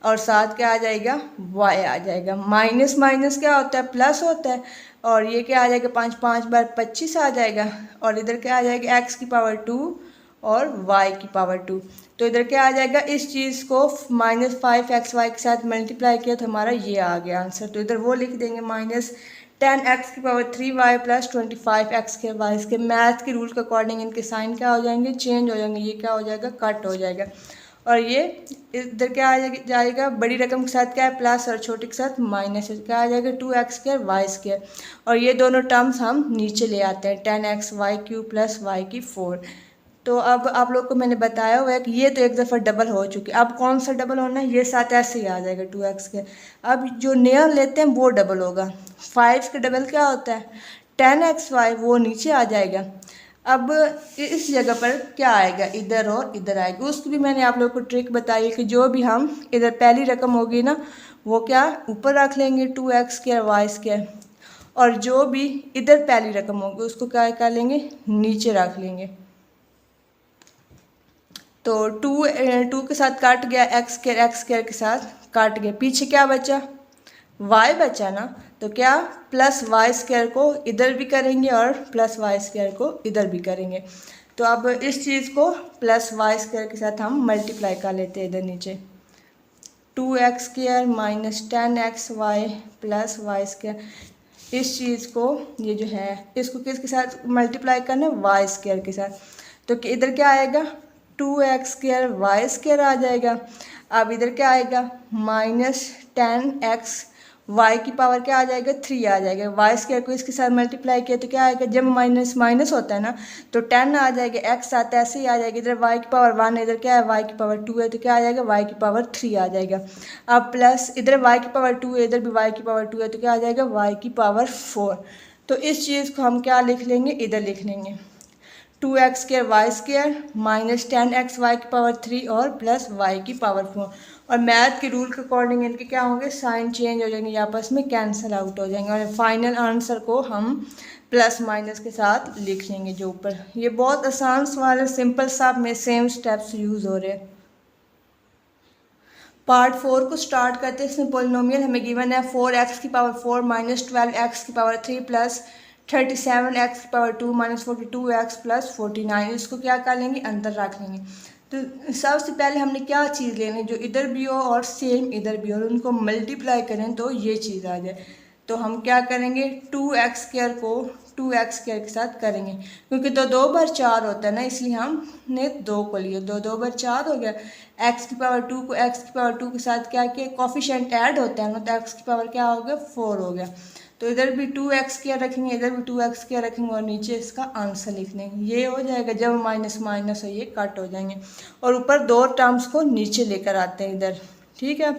A: और साथ क्या आ जाएगा y आ जाएगा। माइनस माइनस क्या होता है प्लस होता है और ये क्या आ जाएगा 5 5 बार 25 आ जाएगा और इधर क्या आ जाएगा x की पावर 2 और y की पावर 2। तो इधर क्या आ जाएगा इस चीज़ को -5xy के साथ मल्टीप्लाई किया तो हमारा ये आ गया आंसर। तो इधर वो लिख देंगे -10x की पावर 3y प्लस 25x के y। इसके मैथ के रूल के अकॉर्डिंग इनके साइन क्या हो जाएंगे चेंज हो जाएंगे, ये क्या हो जाएगा कट हो जाएगा। और ये इधर क्या आ जाएगा बड़ी रकम के साथ क्या है प्लस और छोटी के साथ माइनस, क्या आ जाएगा 2x² y²। और ये दोनों टर्म्स हम नीचे ले आते हैं 10xy³ प्लस y⁴। तो अब आप लोग को मैंने बताया हुआ है कि ये तो एक दफ़ा डबल हो चुकी है, अब कौन सा डबल होना है ये साथ ऐसे ही आ जाएगा 2x²। अब जो नया लेते हैं वो डबल होगा, 5 का डबल क्या होता है 10xy, वो नीचे आ जाएगा। अब इस जगह पर क्या आएगा इधर और इधर आएगा, उसकी भी मैंने आप लोग को ट्रिक बताई कि जो भी हम इधर पहली रकम होगी ना वो क्या ऊपर रख लेंगे 2x² y² और जो भी इधर पहली रकम होगी उसको क्या कर लेंगे नीचे रख लेंगे। तो 2 के साथ काट गया x² के साथ काट गया, पीछे क्या बचा y बचा ना, तो क्या प्लस y² को इधर भी करेंगे और प्लस y² को इधर भी करेंगे। तो अब इस चीज़ को प्लस y² के साथ हम मल्टीप्लाई कर लेते हैं इधर नीचे 2x² minus 10xy plus y²। इस चीज़ को ये जो है इसको किसके साथ मल्टीप्लाई करना है y² के साथ। तो इधर क्या आएगा 2x² y² आ जाएगा। अब इधर क्या आएगा -10x y की पावर क्या आ जाएगा 3 आ जाएगा, y² को इसके साथ मल्टीप्लाई किया तो क्या आएगा जब माइनस माइनस होता है ना तो 10 आ जाएगा, x साथ ऐसे ही आ जाएगा। इधर y की पावर 1 है, इधर क्या है y की पावर 2 है तो क्या आ जाएगा y की पावर 3 आ जाएगा। अब प्लस इधर y की पावर 2 है, इधर भी y की पावर 2 है तो क्या आ जाएगा y की पावर 4। तो इस चीज़ को हम क्या लिख लेंगे इधर लिख लेंगे 2x² y² माइनस 10xy की पावर 3 और प्लस y की पावर 4। और मैथ के रूल के अकॉर्डिंग इनके क्या होंगे साइन चेंज हो जाएंगे, आपस में कैंसिल आउट हो जाएंगे और फाइनल आंसर को हम प्लस माइनस के साथ लिख लेंगे जो ऊपर। ये बहुत आसान सवाल है, सिंपल सा में सेम स्टेप्स यूज़ हो रहे हैं। पार्ट 4 को स्टार्ट करते हैं। इसमें पोलिनोमियल हमें गिवन है 4x की पावर 4 माइनस 12x की पावर 3 प्लस 37x की पावर 2 माइनस 42x प्लस 49। इसको क्या कर लेंगे अंदर रख लेंगे। तो सबसे पहले हमने क्या चीज़ लेनी जो इधर भी हो और सेम इधर भी हो और उनको मल्टीप्लाई करें तो ये चीज़ आ जाए। तो हम क्या करेंगे 2x² को 2x² के साथ करेंगे क्योंकि 2 बार 4 होता है ना, इसलिए हमने 2 को लिया। 2 बार 4 हो गया। x की पावर 2 को x की पावर 2 के साथ क्या किया कोफिशिएंट ऐड होता है ना, तो x की पावर क्या हो गया 4 हो गया। तो इधर भी 2x² रखेंगे, इधर भी 2x² रखेंगे और नीचे इसका आंसर लिख देंगे। ये हो जाएगा जब माइनस माइनस हो ये कट हो जाएंगे और ऊपर 2 टर्म्स को नीचे लेकर आते हैं इधर, ठीक है।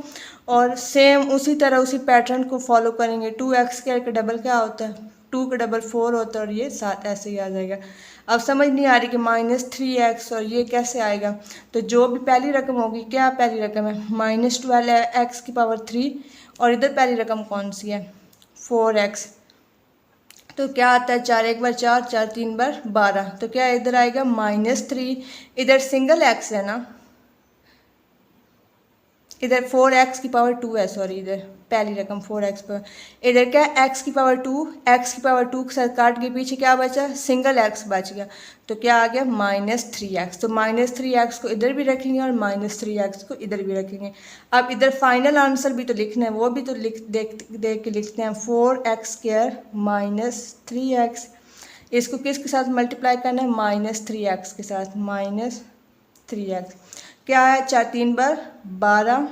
A: और सेम उसी तरह उसी पैटर्न को फॉलो करेंगे। 2x² का डबल क्या होता है 2 का डबल 4 होता है और ये 7 ऐसे ही आ जाएगा। अब समझ नहीं आ रही कि -3x और ये कैसे आएगा। तो जो भी पहली रकम होगी क्या पहली रकम है -12x की पावर 3 और इधर पहली रकम कौन सी है 4x। तो क्या आता है 4 एक बार 4 4 3 बार 12 तो क्या इधर आएगा -3। इधर सिंगल x है ना, इधर 4x की पावर 2 है, सॉरी इधर पहली रकम 4x पर। इधर क्या है x की पावर 2, x की पावर 2 के साथ काट के पीछे क्या बचा, सिंगल x बच गया, तो क्या आ गया -3x। तो -3x को इधर भी रखेंगे और -3x को इधर भी रखेंगे। अब इधर फाइनल आंसर भी तो लिखना है, वो भी तो देख के लिखते हैं। 4x² -3x, इसको किसके साथ मल्टीप्लाई करना है, -3x के साथ, -3x क्या है, 4 3 बार 12,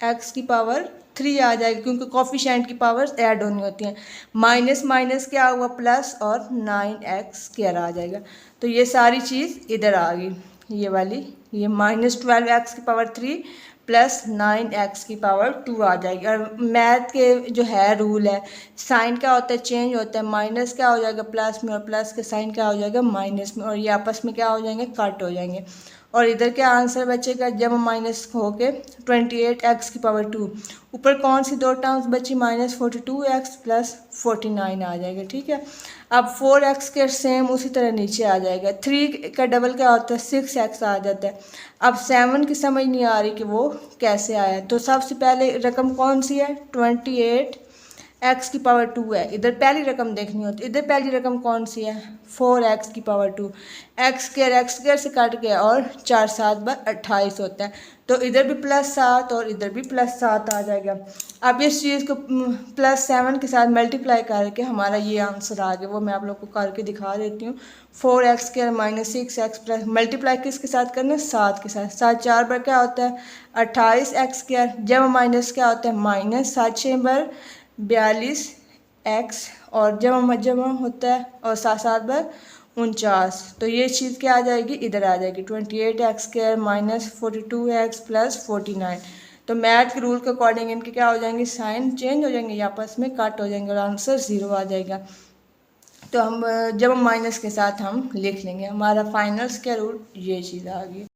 A: x की पावर 3 आ जाएगी क्योंकि कोफिशिएंट की पावर्स ऐड होनी होती हैं। माइनस माइनस क्या हुआ, प्लस, और 9x² आ जाएगा। तो ये सारी चीज़ इधर आ गई, ये वाली, ये -12x की पावर 3 प्लस 9x की पावर 2 आ जाएगी। और मैथ के जो है रूल है, साइन क्या होता है, चेंज होता है, माइनस क्या हो जाएगा प्लस में, और प्लस का साइन क्या हो जाएगा माइनस में, और ये आपस में क्या हो जाएंगे, कट हो जाएंगे। और इधर क्या आंसर बचेगा, जब माइनस होके 28x की पावर 2, ऊपर कौन सी दो टर्म्स बची, -42x प्लस 49 आ जाएगा। ठीक है, अब 4x के सेम उसी तरह नीचे आ जाएगा। 3 का डबल क्या होता है, 6x आ जाता है। अब 7 की समझ नहीं आ रही कि वो कैसे आया, तो सबसे पहले रकम कौन सी है, 28x की पावर 2 है, इधर पहली रकम देखनी होती है। इधर पहली रकम कौन सी है, 4x की पावर 2, x² से काट गया और 4 7 बार 28 होता है, तो इधर भी +7 और इधर भी +7 आ जाएगा। अब इस चीज़ को +7 के साथ मल्टीप्लाई करके हमारा ये आंसर आ गया, वो मैं आप लोग को करके दिखा देती हूँ। 4x² -6x प्लस मल्टीप्लाई किसके साथ करना है, 7 के साथ। 7 4 बार क्या होता है, 28x², जब माइनस क्या होता है, माइनस, 7 6 बार 42x, और जमा होता है, और 7 7 बार 49, तो ये चीज़ क्या आ जाएगी, इधर आ जाएगी, 28x² -42x प्लस 49। तो मैथ के रूल के अकॉर्डिंग इनके क्या हो जाएंगे, साइन चेंज हो जाएंगे, या आपस में कट हो जाएंगे, और आंसर 0 आ जाएगा। तो हम जब माइनस के साथ हम लिख लेंगे, हमारा फाइनल स्क्वायर रूट ये चीज़ आ गई।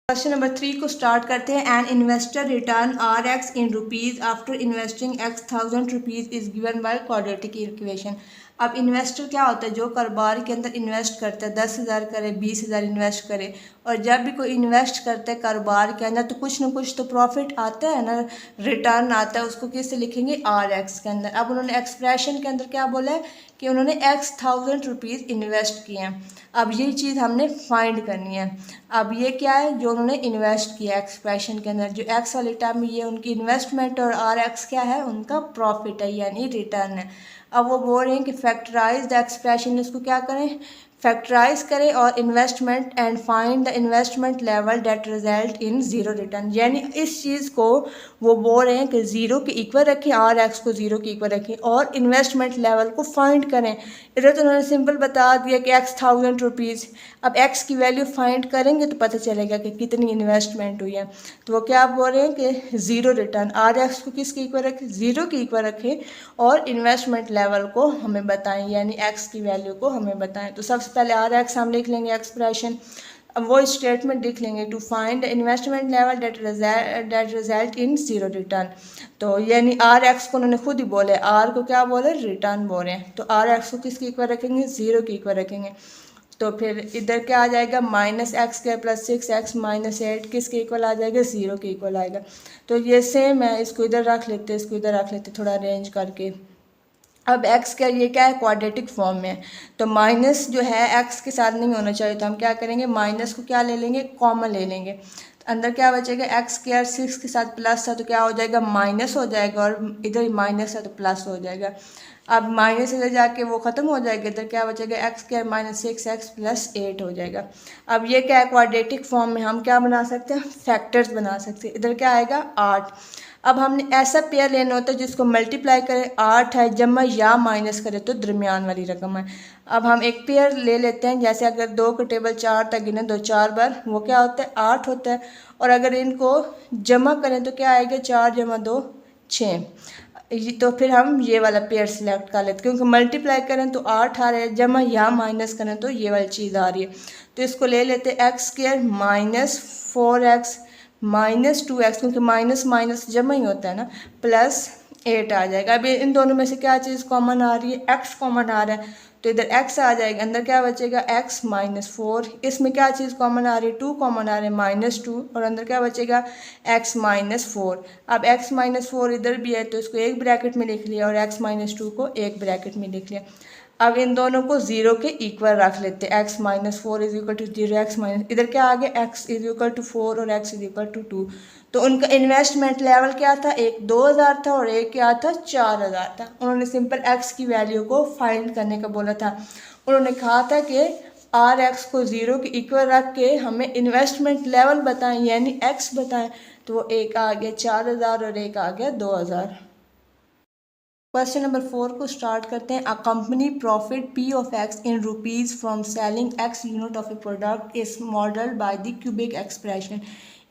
A: क्वेश्चन नंबर 3 को स्टार्ट करते हैं। An investor return RX in rupees after investing x1000 rupees is given by quadratic equation. अब इन्वेस्टर क्या होता है, जो कारोबार के अंदर इन्वेस्ट करता है, 10,000 करे, 20,000 इन्वेस्ट करे, और जब भी कोई इन्वेस्ट करता है कारोबार के अंदर तो कुछ ना कुछ तो प्रॉफिट आता है ना, रिटर्न आता है, उसको किससे लिखेंगे, RX के अंदर। अब उन्होंने एक्सप्रेशन के अंदर क्या बोला है कि उन्होंने x1000 रुपीज़ इन्वेस्ट किए हैं। अब ये चीज़ हमने फाइंड करनी है। अब ये क्या है, जो उन्होंने इन्वेस्ट किया एक्सप्रेशन के अंदर, जो x वाले टर्म में ये उनकी इन्वेस्टमेंट, और RX क्या है, उनका प्रॉफिट है यानी रिटर्न है। अब वो बोल रहे हैं कि फैक्टराइज द एक्सप्रेशन, इसको क्या करें, फैक्टराइज करें, और investment and find the investment level that result in zero return. यानी इस चीज़ को वो बोल रहे हैं कि 0 के इक्वल रखें, RX को 0 के इक्वल रखें, और इन्वेस्टमेंट लेवल को फाइंड करें। इधर तो उन्होंने सिंपल बता दिया कि x1000 रुपीज़, अब x की वैल्यू फाइंड करेंगे तो पता चलेगा कि कितनी इन्वेस्टमेंट हुई है। तो वो क्या बोल रहे हैं कि 0 रिटर्न, RX को किसके इक्वल रखें, 0 के इक्वल रखें, और इन्वेस्टमेंट लेवल को हमें बताएं, यानी x की वैल्यू को हमें बताएं। तो सबसे पहले RX हम लिख लेंगे एक्सप्रेशन, अब वो स्टेटमेंट लिख लेंगे, to find investment level that result in 0 return. तो यानी RX को उन्होंने खुद ही बोले, R को क्या बोले, रिटर्न बोले, तो RX को किसके इक्वल रखेंगे, 0 के इक्वल रखेंगे। तो फिर इधर क्या आ जाएगा, -x² प्लस 6x -8 किसके इक्वल आ जाएगा, 0 के इक्वल आएगा। तो ये सेम है, इसको इधर रख लेते, इसको इधर रख लेते, थोड़ा अरेंज करके। अब x का ये क्या है, क्वाड्रेटिक फॉर्म में है, तो माइनस जो है x के साथ नहीं होना चाहिए, तो हम क्या करेंगे, माइनस को क्या ले लेंगे, कॉमन ले लेंगे। तो अंदर क्या बचेगा, x² 6 के साथ प्लस था तो क्या हो जाएगा, माइनस हो जाएगा, और इधर माइनस है तो प्लस हो जाएगा। अब माइनस इधर जाके वो ख़त्म हो जाएगा, इधर क्या बचेगा, x² -6x प्लस 8 हो जाएगा। अब ये क्या है, क्वाड्रेटिक फॉर्म में हम क्या बना सकते हैं, फैक्टर्स बना सकते हैं। इधर क्या आएगा, 8। अब हमने ऐसा पेयर लेना होता है जिसको मल्टीप्लाई करें, 8 है, जमा या माइनस करें तो दरमियान वाली रकम है। अब हम एक पेयर ले लेते हैं, जैसे अगर 2 के टेबल 4 तक गिने, 2 4 बार, वो क्या होता है, 8 होता है, और अगर इनको जमा करें तो क्या आएगा, 4 जमा 2 6। तो फिर हम ये वाला पेयर सिलेक्ट कर लेते, क्योंकि मल्टीप्लाई करें तो 8 आ रहा है, जमा या माइनस करें तो ये वाली चीज़ आ रही है। तो इसको ले लेते x² -4x -2x, क्योंकि माइनस माइनस जमा ही होता है ना, प्लस 8 आ जाएगा। अभी इन दोनों में से क्या चीज़ कॉमन आ रही है, x कॉमन आ रहा है, तो इधर x आ जाएगा, अंदर क्या बचेगा x -4, इसमें क्या चीज़ कॉमन आ रही है, 2 कॉमन आ रहे हैं -2, और अंदर क्या बचेगा x -4। अब x -4 इधर भी है तो इसको एक ब्रैकेट में लिख लिया और x -2 को एक ब्रैकेट में लिख लिया। अब इन दोनों को 0 के इक्वल रख लेते हैं, x -4 is equal to 0, x minus इधर क्या आ गया x इज इक्वल टू 4 और x इज इक्वल टू 2। तो उनका इन्वेस्टमेंट लेवल क्या था, एक 2000 था और एक क्या था 4000 था। उन्होंने सिंपल x की वैल्यू को फाइंड करने का बोला था। उन्होंने कहा था कि RX को 0 के इक्वल रख के हमें इन्वेस्टमेंट लेवल बताएं यानी x बताएं। तो वो एक आ गया 4000 और एक आ गया 2000। क्वेश्चन नंबर 4 को स्टार्ट करते हैं। A company profit P of x in rupees from selling x unit of A product is modelled by the cubic expression.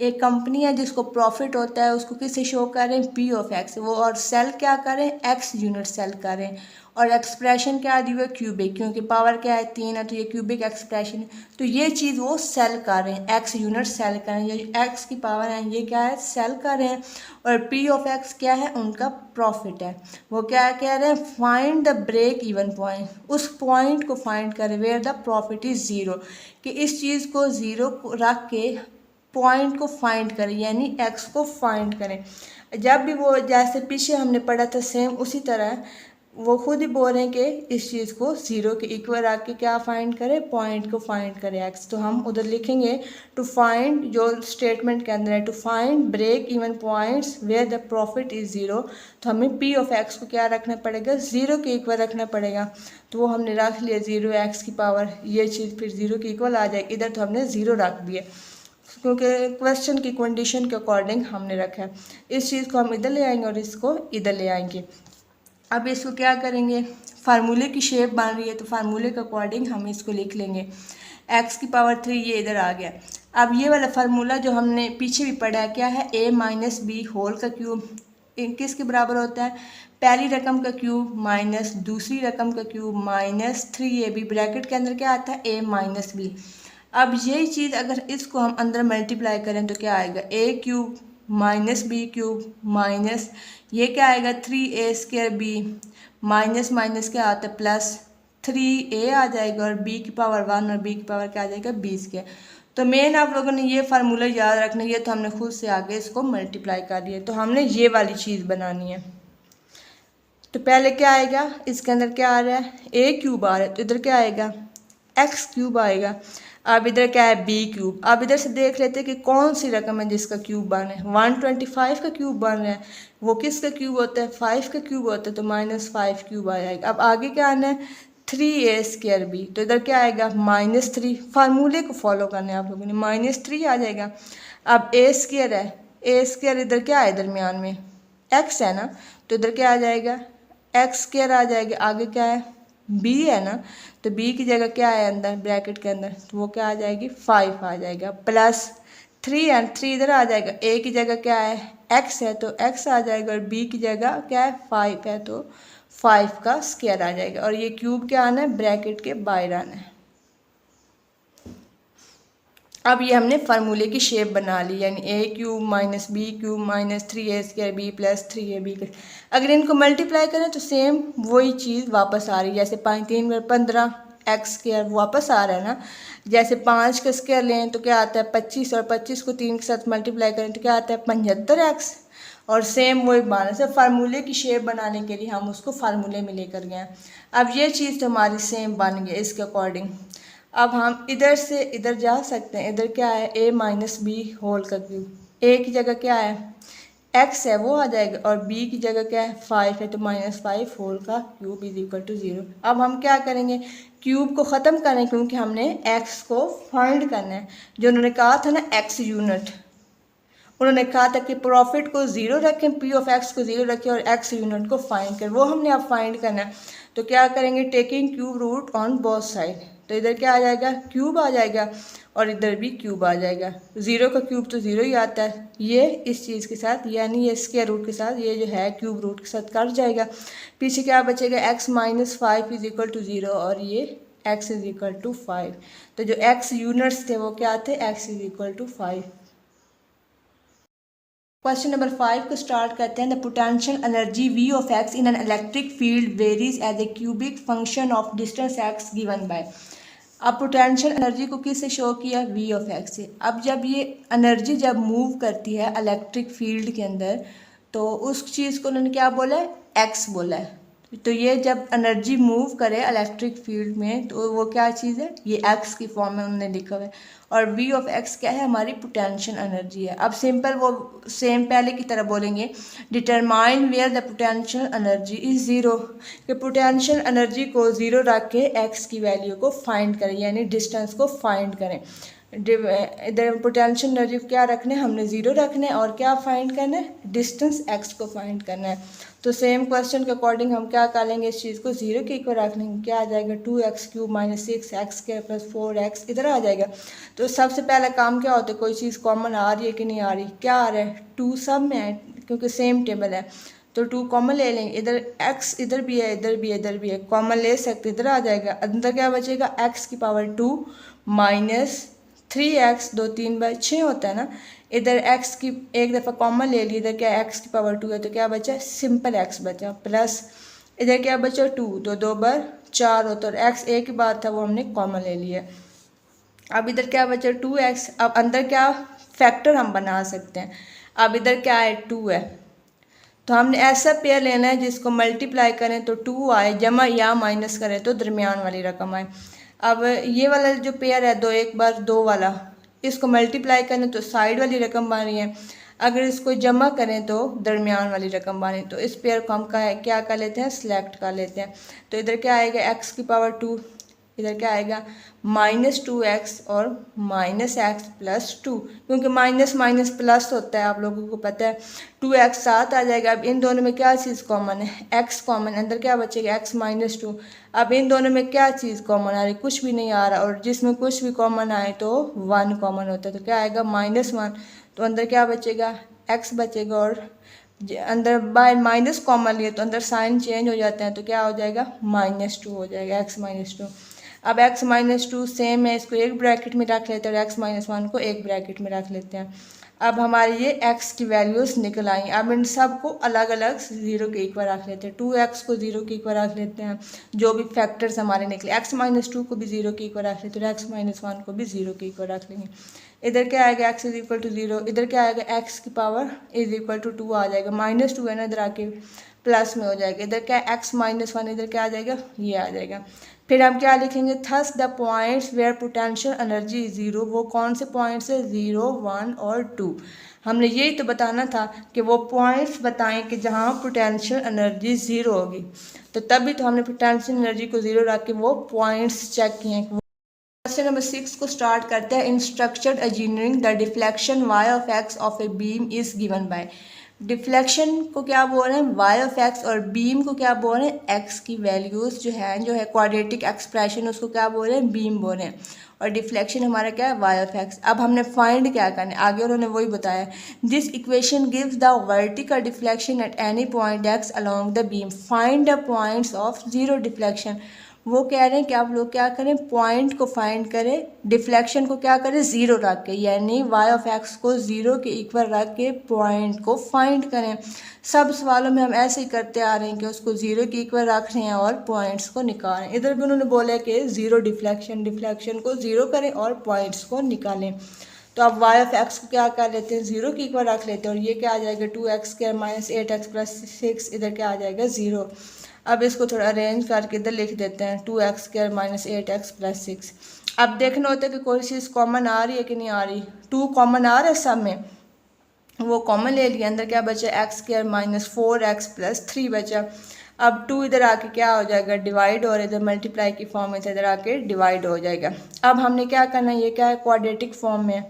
A: एक कंपनी है जिसको प्रॉफिट होता है, उसको किससे शो करें, P ऑफ x, वो और सेल क्या करें, x यूनिट सेल करें, और एक्सप्रेशन क्या दी हुई है, क्यूबिक, क्योंकि पावर क्या है 3 है तो ये क्यूबिक एक्सप्रेशन है। तो ये चीज़ वो सेल कर रहे हैं, x यूनिट सेल कर रहे हैं, ये x की पावर है ये क्या है सेल कर रहे हैं, और P ऑफ x क्या है उनका प्रॉफिट है। वो क्या कह रहे हैं, find the break even point, उस पॉइंट को फाइंड करें where the profit is zero, कि इस चीज़ को ज़ीरो रख के पॉइंट को फाइंड करें यानी x को फाइंड करें। जब भी वो जैसे पीछे हमने पढ़ा था सेम उसी तरह वो खुद ही बोल रहे हैं कि इस चीज़ को 0 के इक्वल रख के क्या फाइंड करें, पॉइंट को फाइंड करें x। तो हम उधर लिखेंगे टू फाइंड, जो स्टेटमेंट के अंदर है, to find break even points where the profit is 0। तो हमें P ऑफ x को क्या रखना पड़ेगा, 0 के इक्वल रखना पड़ेगा। तो वो हमने रख लिया 0 x की पावर, ये चीज़ फिर 0 के इक्वल आ जाएगी। इधर तो हमने 0 रख दिया क्योंकि क्वेश्चन की कंडीशन के अकॉर्डिंग हमने रखा है। इस चीज़ को हम इधर ले आएंगे और इसको इधर ले आएंगे। अब इसको क्या करेंगे, फार्मूले की शेप बन रही है तो फार्मूले के अकॉर्डिंग हम इसको लिख लेंगे। x की पावर 3 ये इधर आ गया। अब ये वाला फार्मूला जो हमने पीछे भी पढ़ा है क्या है, a माइनस बी होल का क्यूब किसके बराबर होता है, पहली रकम का क्यूब माइनस दूसरी रकम का क्यूब माइनस 3ab, ब्रैकेट के अंदर क्या आता है a माइनस बी। अब यही चीज़ अगर इसको हम अंदर मल्टीप्लाई करें तो क्या आएगा, a cube minus b cube minus ये क्या आएगा 3a² b माइनस माइनस क्या आता है प्लस 3a आ जाएगा और b की पावर 1 और b की पावर क्या आ जाएगा b²। तो मेन आप लोगों ने ये फार्मूला याद रखना है, ये तो हमने खुद से आगे इसको मल्टीप्लाई कर दिया। तो हमने ये वाली चीज़ बनानी है। तो पहले क्या आएगा, इसके अंदर क्या आ रहा है a क्यूब आ रहा है तो इधर क्या आएगा x क्यूब आएगा। अब इधर क्या है b क्यूब। अब इधर से देख लेते हैं कि कौन सी रकम है जिसका क्यूब बन रहा है, 125 का क्यूब बन रहा है, वो किसका क्यूब होता है 5 का क्यूब होता है, तो -5 क्यूब आ जाएगा। अब आगे क्या आना है 3a² b, तो इधर क्या आएगा -3, फार्मूले को फॉलो करना है आप लोगों ने, -3 आ जाएगा। अब a² है, a² इधर क्या है दरमियान में x है ना, तो इधर क्या आ जाएगा x² आ जाएगा। आगे क्या है b है ना, तो b की जगह क्या है अंदर ब्रैकेट के अंदर, तो वो क्या आ जाएगी 5 आ जाएगा प्लस 3 एंड 3 इधर आ जाएगा। a की जगह क्या है x है तो x आ जाएगा और b की जगह क्या है 5 है तो 5 का स्क्वायर आ जाएगा। और ये क्यूब क्या आना है ब्रैकेट के बाहर आना है। अब ये हमने फार्मूले की शेप बना ली यानी a cube minus b cube minus 3a² b plus 3ab। अगर इनको मल्टीप्लाई करें तो सेम वही चीज़ वापस आ रही है, जैसे 5 3 में 15 x² वापस आ रहा है ना। जैसे 5 का स्क्वायर लें तो क्या आता है 25 और 25 को 3 के साथ मल्टीप्लाई करें तो क्या आता है 75x। और सेम वही बना से फार्मूले की शेप बनाने के लिए हम उसको फार्मूले में लेकर गए। अब ये चीज़ तो हमारी सेम बन गई इसके अकॉर्डिंग। अब हम इधर से इधर जा सकते हैं। इधर क्या है a माइनस बी होल का क्यूब, a की जगह क्या है x है वो आ जाएगा और b की जगह क्या है 5 है तो -5 होल का क्यूब इज इक्वल टू 0। अब हम क्या करेंगे क्यूब को ख़त्म करें क्योंकि हमने x को फाइंड करना है। जो उन्होंने कहा था ना x यूनिट, उन्होंने कहा था कि प्रॉफिट को 0 रखें, P ऑफ x को 0 रखें और x यूनिट को फाइंड करें, वो हमने अब फाइंड करना है। तो क्या करेंगे taking cube root on both side, तो इधर क्या आ जाएगा क्यूब आ जाएगा और इधर भी क्यूब आ जाएगा। 0 का क्यूब तो 0 ही आता है, ये इस चीज़ के साथ यानी ये स्क्वायर रूट के साथ ये जो है क्यूब रूट के साथ कट जाएगा। पीछे क्या बचेगा x - 5 इज इक्वल टू 0 और ये x इज इक्वल टू 5। तो जो x यूनिट्स थे वो क्या थे x is equal to 5। Question number 5 को स्टार्ट करते हैं। The potential energy V of x in an electric field varies as a cubic function of distance x given by. अब पोटेंशियल एनर्जी को किससे शो किया? V ऑफ x से। अब जब ये एनर्जी जब मूव करती है इलेक्ट्रिक फील्ड के अंदर तो उस चीज़ को उन्होंने क्या बोला है? x बोला है। तो ये जब एनर्जी मूव करे इलेक्ट्रिक फील्ड में तो वो क्या चीज़ है? ये x की फॉर्म में उन्होंने लिखा हुआ है और V ऑफ x क्या है? हमारी पोटेंशियल एनर्जी है। अब सिंपल वो सेम पहले की तरह बोलेंगे, determine where the potential energy is zero, कि पोटेंशियल एनर्जी को ज़ीरो रख के x की वैल्यू को फाइंड करें, यानी डिस्टेंस को फाइंड करें। इधर पोटेंशियल एनर्जी को क्या रखना है? हमने ज़ीरो रखना है और क्या फाइंड करना है? डिस्टेंस x को फाइंड करना है। तो सेम क्वेश्चन के अकॉर्डिंग हम क्या कर लेंगे? इस चीज़ को ज़ीरो के इक्वल रख लेंगे। क्या आ जाएगा? 2x³ - 6x² + 4x इधर आ जाएगा। तो सबसे पहला काम क्या होता है? कोई चीज़ कॉमन आ रही है कि नहीं आ रही? क्या आ रहा है? 2 सब में है क्योंकि सेम टेबल है तो 2 कॉमन ले लेंगे। इधर x इधर भी है, इधर भी है, इधर भी है, कॉमन ले सकते, इधर आ जाएगा। अंदर क्या बचेगा? x⁻² - 3x 2 3 बाई 6 होता है ना। इधर x की एक दफ़ा कॉमन ले ली, इधर क्या x⁻² है तो क्या बचा? सिंपल x बचा, प्लस इधर क्या बचा? 2 तो 2 बार 4 होता है और x एक ही बात था वो हमने कॉमन ले लिया। अब इधर क्या बचा? 2x। अब अंदर क्या फैक्टर हम बना सकते हैं। अब इधर क्या है? 2 है तो हमने ऐसा पेयर लेना है जिसको मल्टीप्लाई करें तो 2 आए, जमा या माइनस करें तो दरमियान वाली रकम आए। अब ये वाला जो पेयर है 2 1 बार 2 वाला, इसको मल्टीप्लाई करें तो साइड वाली रकम बन रही है, अगर इसको जमा करें तो दरमियान वाली रकम बन रही है। तो इस पेयर को हम क्या कर लेते हैं? सिलेक्ट कर लेते हैं। तो इधर क्या आएगा? x⁻², इधर क्या आएगा? -2x और -x + 2, क्योंकि माइनस माइनस प्लस होता है, आप लोगों को पता है। 2x साथ आ जाएगा। अब इन दोनों में क्या चीज़ कॉमन है? x कॉमन, अंदर क्या बचेगा? x - 2। अब इन दोनों में क्या चीज़ कॉमन आ रही? कुछ भी नहीं आ रहा, और जिसमें कुछ भी कॉमन आए तो 1 कॉमन होता है तो क्या आएगा? -1। तो अंदर क्या बचेगा? x बचेगा और अंदर बाय माइनस कॉमन लिए तो अंदर साइन चेंज हो जाते हैं तो क्या हो जाएगा? -2 हो जाएगा, x - 2। अब x - 2 सेम है, इसको एक ब्रैकेट में रख लेते हैं और x - 1 को एक ब्रैकेट में रख लेते हैं। अब हमारी ये x की वैल्यूज़ निकल आई। अब इन सब को अलग अलग 0 के इक्वल रख लेते हैं। 2x को 0 के इक्वल रख लेते हैं, जो भी फैक्टर्स हमारे निकले। x - 2 को भी 0 के इक्वल रख लेते हैं और x - 1 को भी 0 के इक्वल रख लेंगे। इधर क्या आएगा? x = 0, इधर क्या आएगा? x की पावर = 2 आ जाएगा। -2 है ना, इधर आके प्लस में हो जाएगा। इधर क्या है? x - 1, इधर क्या आ जाएगा? ये आ जाएगा। फिर हम क्या लिखेंगे? Thus the points where potential energy is 0, वो कौन से पॉइंट्स है? 0 1 और 2। हमने यही तो बताना था कि वो पॉइंट्स बताएं कि जहाँ पोटेंशियल एनर्जी 0 होगी, तो तभी तो हमने पोटेंशियल एनर्जी को 0 रख के वो पॉइंट्स चेक किए हैं। क्वेश्चन नंबर 6 को स्टार्ट करते हैं। In structured engineering the deflection y of x of a beam is given by. Deflection को क्या बोल रहे हैं? y ऑफ x, और बीम को क्या बोल रहे हैं? x की वैल्यूज़ जो है क्वाड्रेटिक एक्सप्रेशन, उसको क्या बोल रहे हैं? बीम बोल रहे हैं। और डिफ्लेक्शन हमारा क्या है? y of x। अब हमने फाइंड क्या करना है? आगे उन्होंने वही बताया, this equation gives the vertical deflection at any point x along the beam, find the points of 0 deflection. वो कह रहे हैं कि आप लोग क्या करें? पॉइंट को फाइंड करें, डिफ्लेक्शन को क्या करें? 0 रख के, यानी y ऑफ x को 0 के इक्वल रख के पॉइंट को फाइंड करें। सब सवालों में हम ऐसे ही करते आ रहे हैं कि उसको 0 के इक्वल रख रहे हैं और पॉइंट्स को निकाल रहे हैं। इधर भी उन्होंने बोला कि 0 डिफ्लेक्शन को 0 करें और पॉइंट्स को निकालें। तो अब y ऑफ x को क्या कर लेते हैं? 0 के इक्वल रख लेते हैं और ये क्या आ जाएगा? 2x² - 8x + 6, इधर क्या आ जाएगा? 0। अब इसको थोड़ा अरेंज करके इधर लिख देते हैं 2x² - 8x + 6। अब देखना होता है कि कोई चीज़ कॉमन आ रही है कि नहीं आ रही। 2 कॉमन आ रहा है सब में, वो कॉमन ले लिया। अंदर क्या बचा? x² - 4x + 3 बचा। अब 2 इधर आके क्या हो जाएगा? डिवाइड, और इधर मल्टीप्लाई की फॉर्म में इधर आके डिवाइड हो जाएगा। अब हमने क्या करना है? ये क्या है? क्वाड्रेटिक फॉर्म में।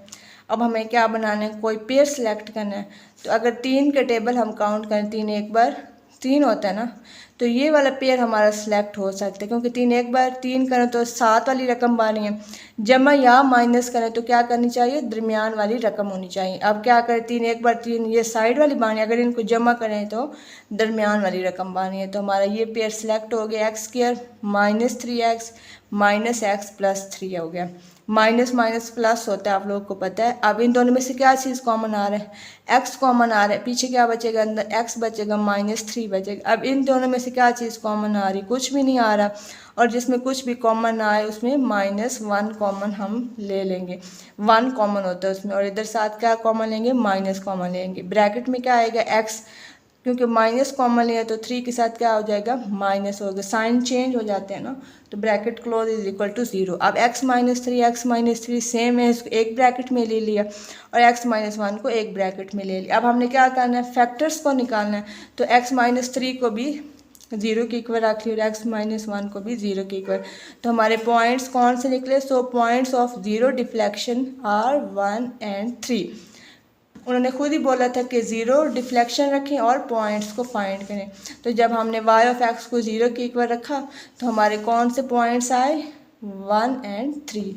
A: अब हमें क्या बनाना है? कोई पेयर सेलेक्ट करना है। तो अगर 3 के टेबल हम काउंट करें, 3 एक बार 3 होता है ना, तो ये वाला पेयर हमारा सिलेक्ट हो सकता है, क्योंकि 3 एक बार 3 करें तो 7 वाली रकम बनी है, जमा या माइनस करें तो क्या करनी चाहिए, दरमियान वाली रकम होनी चाहिए। अब क्या करें, 3 एक बार 3 ये साइड वाली बानी, अगर इनको जमा करें तो दरमियान वाली रकम बानी है। तो हमारा ये पेयर सिलेक्ट हो गया, x square minus 3x minus x plus 3 हो गया। माइनस माइनस प्लस होता है, आप लोगों को पता है। अब इन दोनों में से क्या चीज़ कॉमन आ रहा है, x कॉमन आ रहा है, पीछे क्या बचेगा, अंदर x बचेगा माइनस 3 बचेगा। अब इन दोनों में से क्या चीज़ कॉमन आ रही, कुछ भी नहीं आ रहा, और जिसमें कुछ भी कॉमन ना आए उसमें -1 कॉमन हम ले लेंगे, 1 कॉमन होता है उसमें, और इधर साथ क्या कॉमन लेंगे, माइनस कॉमन लेंगे। ब्रैकेट में क्या आएगा, x, क्योंकि माइनस कॉमन लिया तो 3 के साथ क्या हो जाएगा, माइनस होगा, साइन चेंज हो जाते हैं ना, तो bracket close is equal to 0। अब x माइनस 3 सेम है, इसको एक ब्रैकेट में ले लिया, और x माइनस 1 को एक ब्रैकेट में ले लिया। अब हमने क्या करना है, फैक्टर्स को निकालना है, तो x माइनस 3 को भी 0 के इक्वल रख लिया और x माइनस 1 को भी 0 के इक्वल। तो हमारे पॉइंट्स कौन से निकले, so points of 0 deflection are 1 and 3। उन्होंने खुद ही बोला था कि 0 डिफ्लेक्शन रखें और पॉइंट्स को फाइंड करें। तो जब हमने y ऑफ x को 0 के इक्वल रखा तो हमारे कौन से पॉइंट्स आए, 1 एंड 3।